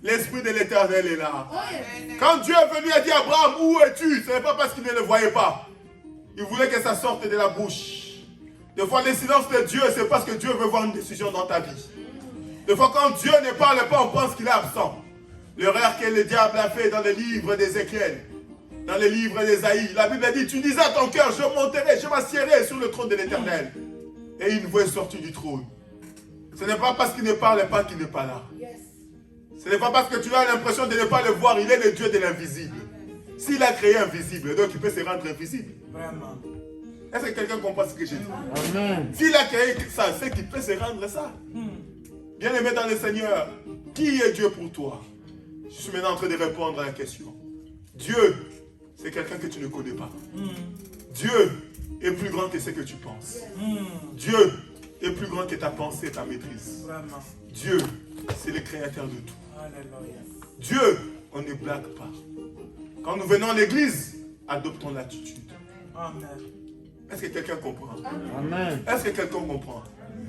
L'Esprit de l'Éternel est là. Oh yes. Quand Dieu est venu et dit à Abraham, où es-tu? Ce n'est pas parce qu'il ne le voyait pas. Il voulait que ça sorte de la bouche. Des fois, le silence de Dieu, c'est parce que Dieu veut voir une décision dans ta vie. Des fois, quand Dieu ne parle pas, on pense qu'il est absent. L'erreur que le diable a fait dans le livre d'Ézéchiel, dans le livre d'Ésaïe, la Bible dit, tu disais à ton cœur, je monterai, je m'assiérai sur le trône de l'Éternel. Et une voix est sortie du trône. Ce n'est pas parce qu'il ne parle pas qu'il n'est pas là. Yes. Ce n'est pas parce que tu as l'impression de ne pas le voir, il est le Dieu de l'invisible. S'il a créé invisible, donc il peut se rendre invisible. Vraiment. Est-ce que quelqu'un comprend ce que j'ai dit? Amen. S'il a créé ça, c'est qu'il peut se rendre ça. Bien aimé dans le Seigneur, qui est Dieu pour toi? Je suis maintenant en train de répondre à la question. Dieu, c'est quelqu'un que tu ne connais pas. Dieu est plus grand que ce que tu penses. Dieu est plus grand que ta pensée et ta maîtrise. Vraiment. Dieu, c'est le créateur de tout. Alléluia. Dieu, on ne blague pas. Quand nous venons à l'église, adoptons l'attitude. Amen. Est-ce que quelqu'un comprend? Amen. Est-ce que quelqu'un comprend?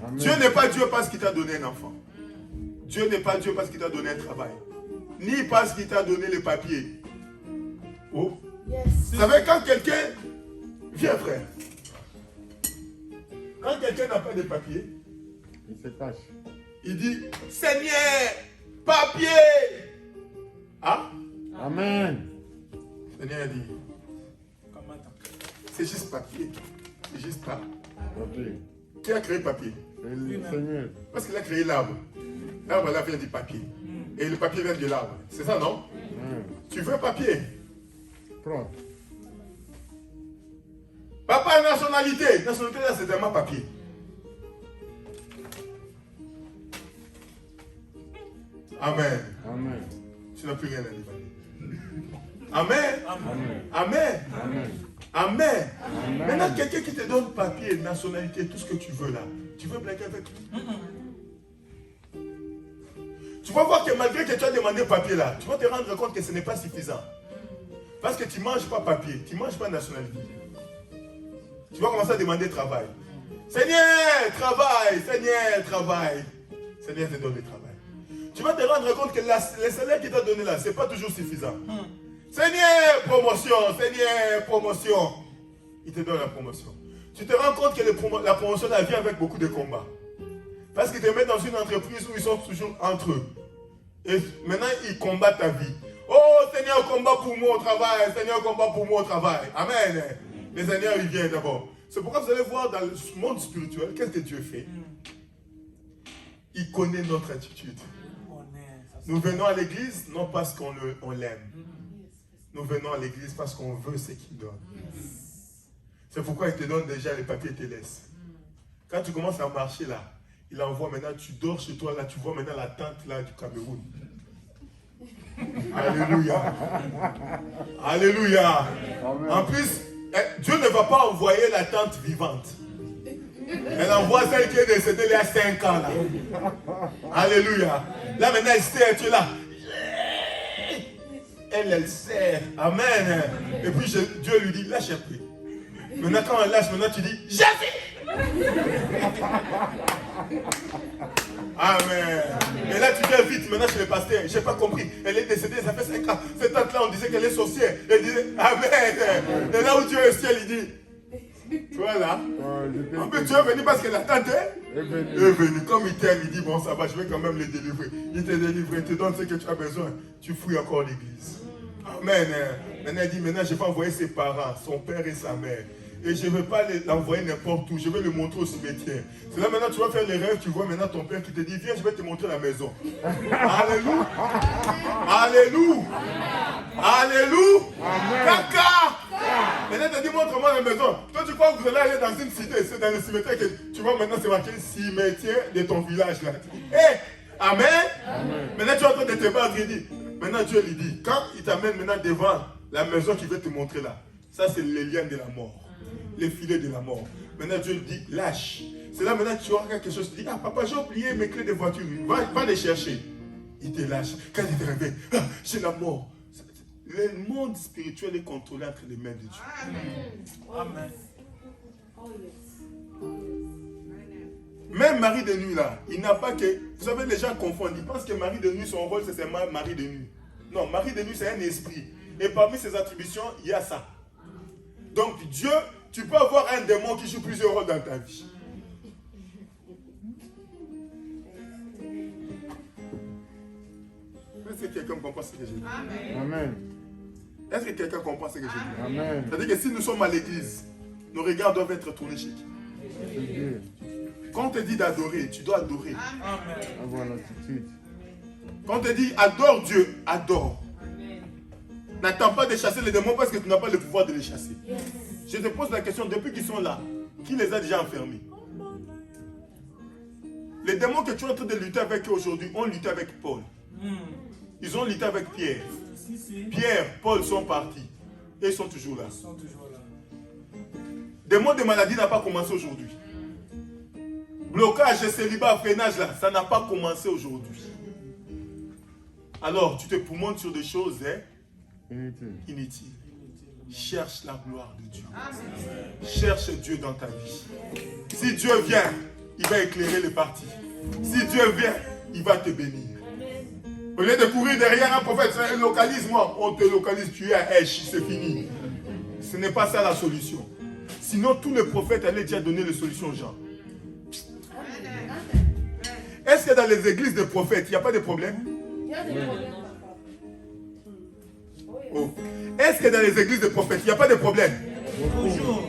Amen. Dieu n'est pas Dieu parce qu'il t'a donné un enfant. Dieu n'est pas Dieu parce qu'il t'a donné un travail. Ni parce qu'il t'a donné les papiers. Oh. Yes. Vous savez, quand quelqu'un... Viens frère. Quand quelqu'un n'a pas de papiers, Il se cache. il dit, Seigneur, papier. Ah? Amen. Seigneur dit, Comment t'as- c'est juste papier. C'est juste pas. Papier. Qui a créé papier? C'est le Seigneur. Parce qu'il a créé l'arbre. L'arbre là vient du papier. Et le papier vient de l'arbre. C'est ça, non? Amen. Tu veux papier? Prends. Papa, nationalité. Nationalité, là, c'est tellement papier. Amen. Amen. Tu n'as plus rien à dire. Amen. Amen. Amen. Amen. Amen. Amen. Maintenant, quelqu'un qui te donne papier, nationalité, tout ce que tu veux là, tu veux blaguer avec lui. Tu vas voir que malgré que tu as demandé papier là, tu vas te rendre compte que ce n'est pas suffisant. Parce que tu ne manges pas papier, tu ne manges pas nationalité. Tu vas commencer à demander travail. Seigneur, travail, Seigneur, travail. Seigneur te donne le travail. Tu vas te rendre compte que le salaire qu'il t'a donné là, ce n'est pas toujours suffisant. Seigneur, promotion, Seigneur, promotion. Il te donne la promotion. Tu te rends compte que la promotion là vient avec beaucoup de combats. Parce qu'ils te mettent dans une entreprise où ils sont toujours entre eux. Et maintenant, ils combattent ta vie. Oh, Seigneur, combat pour moi au travail. Seigneur, combat pour moi au travail. Amen. Le Seigneur, il vient d'abord. C'est pourquoi vous allez voir dans le monde spirituel, qu'est-ce que Dieu fait? Il connaît notre attitude. Nous venons à l'église, non parce qu'on l'aime. Nous venons à l'église parce qu'on veut ce qu'il donne. C'est pourquoi il te donne déjà les papiers, il te laisse. Quand tu commences à marcher là, il envoie maintenant, tu dors chez toi là, tu vois maintenant la tente là du Cameroun. Alléluia. Alléluia. Amen. En plus, Dieu ne va pas envoyer la tente vivante. Elle envoie celle qui est décédée il y a 5 ans là. Alléluia. Là maintenant, elle sert, tu es là. Elle sert. Amen. Et puis Dieu lui dit, lâche un peu. Maintenant quand elle lâche, maintenant tu dis, Jésus. Amen. Et là tu viens vite maintenant chez le pasteur. Je n'ai pas compris. Elle est décédée, ça fait 5 ans. Cette tante-là, on disait qu'elle est sorcière. Elle disait, Amen. Et là où Dieu est au ciel, il dit, tu vois là. En plus tu es venu parce que la tante est venue. Comme il t'aime, il dit, bon ça va, je vais quand même le délivrer. Il te délivre, il te donne ce que tu as besoin. Tu fouilles encore l'église. Amen. Maintenant il dit, maintenant je vais envoyer ses parents, son père et sa mère. Et je ne vais pas l'envoyer n'importe où. Je vais le montrer au cimetière. C'est là maintenant tu vas faire les rêves. Tu vois maintenant ton père qui te dit, viens, je vais te montrer la maison. Alléluia. Alléluia. Alléluia. Caca. Maintenant tu dis, montre-moi la maison. Toi tu crois que vous allez aller dans une cité. C'est dans le cimetière que tu vois maintenant c'est marqué cimetière de ton village là. Hey, amen. Maintenant tu es en train de te battre. Il dit, maintenant Dieu lui dit, quand il t'amène maintenant devant la maison qu'il veut te montrer là, ça c'est les liens de la mort. Les filets de la mort. Maintenant Dieu lui dit, lâche. C'est là maintenant tu auras quelque chose. Tu dis, ah papa, j'ai oublié mes clés de voiture. Va les chercher. Il te lâche. Quand il te réveille, ah, c'est la mort. Le monde spirituel est contrôlé entre les mains de Dieu. Amen. Même mari de nuit là, il n'a pas que... Vous savez, les gens confondent. Ils pensent que mari de nuit, son rôle c'est seulement mari de nuit. Non, mari de nuit c'est un esprit. Et parmi ses attributions, il y a ça. Donc Dieu, tu peux avoir un démon qui joue plusieurs rôles dans ta vie. Est-ce que quelqu'un comprend ce que j'ai dit? Amen. Est-ce que quelqu'un comprend ce que j'ai dit? Amen. C'est-à-dire que si nous sommes à l'église, nos regards doivent être tournés chez qui? C'est Dieu. Quand on te dit d'adorer, tu dois adorer. Avoir l'attitude. Quand on te dit adore Dieu, adore. N'attends pas de chasser les démons parce que tu n'as pas le pouvoir de les chasser. Je te pose la question, depuis qu'ils sont là, qui les a déjà enfermés? Les démons que tu es en train de lutter avec eux aujourd'hui ont lutté avec Paul. Ils ont lutté avec Pierre. Pierre, Paul sont partis. Et ils sont toujours là. Démon de maladie n'a pas commencé aujourd'hui. Blocage, célibat, freinage là, ça n'a pas commencé aujourd'hui. Alors, tu te poumonnes sur des choses inutiles. Cherche la gloire de Dieu. Cherche Dieu dans ta vie. Si Dieu vient, il va éclairer les parties. Si Dieu vient, il va te bénir. Au lieu de courir derrière un prophète, c'est un localise-moi. On te localise, tu es à Esch, c'est fini. Ce n'est pas ça la solution. Sinon, tous les prophètes allaient déjà donner les solutions aux gens. Est-ce que dans les églises de prophètes, il n'y a pas de problème? Il y a des problèmes. Oh. Est-ce que dans les églises de prophètes, il n'y a pas de problème? Toujours.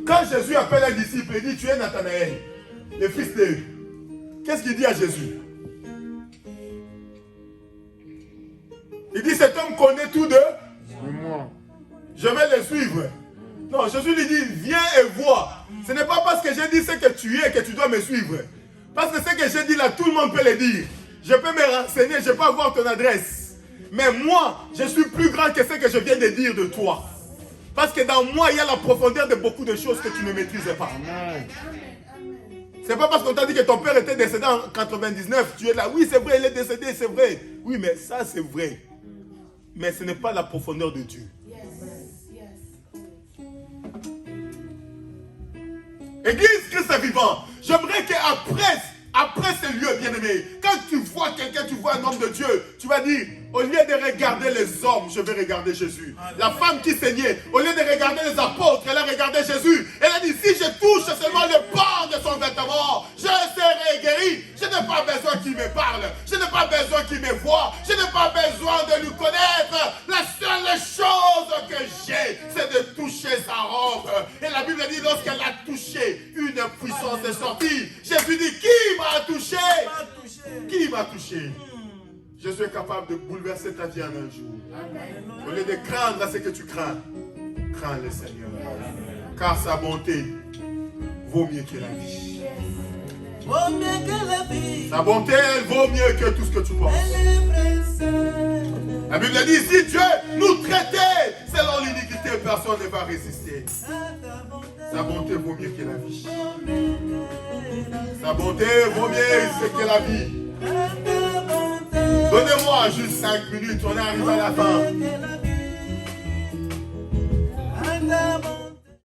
Quand Jésus appelle un disciple, il dit, tu es Nathanaël, le fils de... Qu'est-ce qu'il dit à Jésus? Il dit, cet homme connaît tout de... C'est moi. Je vais le suivre. Non, Jésus lui dit, viens et vois. Ce n'est pas parce que j'ai dit ce que tu es que tu dois me suivre. Parce que ce que j'ai dit là, tout le monde peut le dire. Je peux me renseigner, je peux avoir ton adresse. Mais moi, je suis plus grand que ce que je viens de dire de toi. Parce que dans moi, il y a la profondeur de beaucoup de choses que tu ne maîtrises pas. C'est pas parce qu'on t'a dit que ton père était décédé en 99, tu es là. Oui, c'est vrai, il est décédé, c'est vrai. Oui, mais ça, c'est vrai. Mais ce n'est pas la profondeur de Dieu. Église Christ vivant, j'aimerais qu'après ce lieu bien-aimé, quand tu vois quelqu'un, tu vois un homme de Dieu, tu vas dire, au lieu de regarder les hommes, je vais regarder Jésus. La femme qui saignait, au lieu de regarder les apôtres, elle a regardé Jésus. Elle a dit, si je touche seulement le bord de son vêtement, je serai guéri. Je n'ai pas besoin qu'il me parle. Je n'ai pas besoin qu'il me voie. Je n'ai pas besoin de lui connaître. La seule chose que j'ai, c'est de toucher sa robe. Et la Bible dit, lorsqu'elle a touché, une puissance est sortie. Jésus dit, qui m'a touché? Qui m'a touché? Je suis capable de bouleverser ta vie en un jour. Au lieu de craindre ce que tu crains, crains le Seigneur. Car sa bonté vaut mieux que la vie. Sa bonté, elle vaut mieux que tout ce que tu penses. La Bible dit, si Dieu nous traitait selon l'iniquité, personne ne va résister. Sa bonté vaut mieux que la vie. Sa bonté vaut mieux que la vie. Donnez-moi juste 5 minutes, on est arrivé à la fin.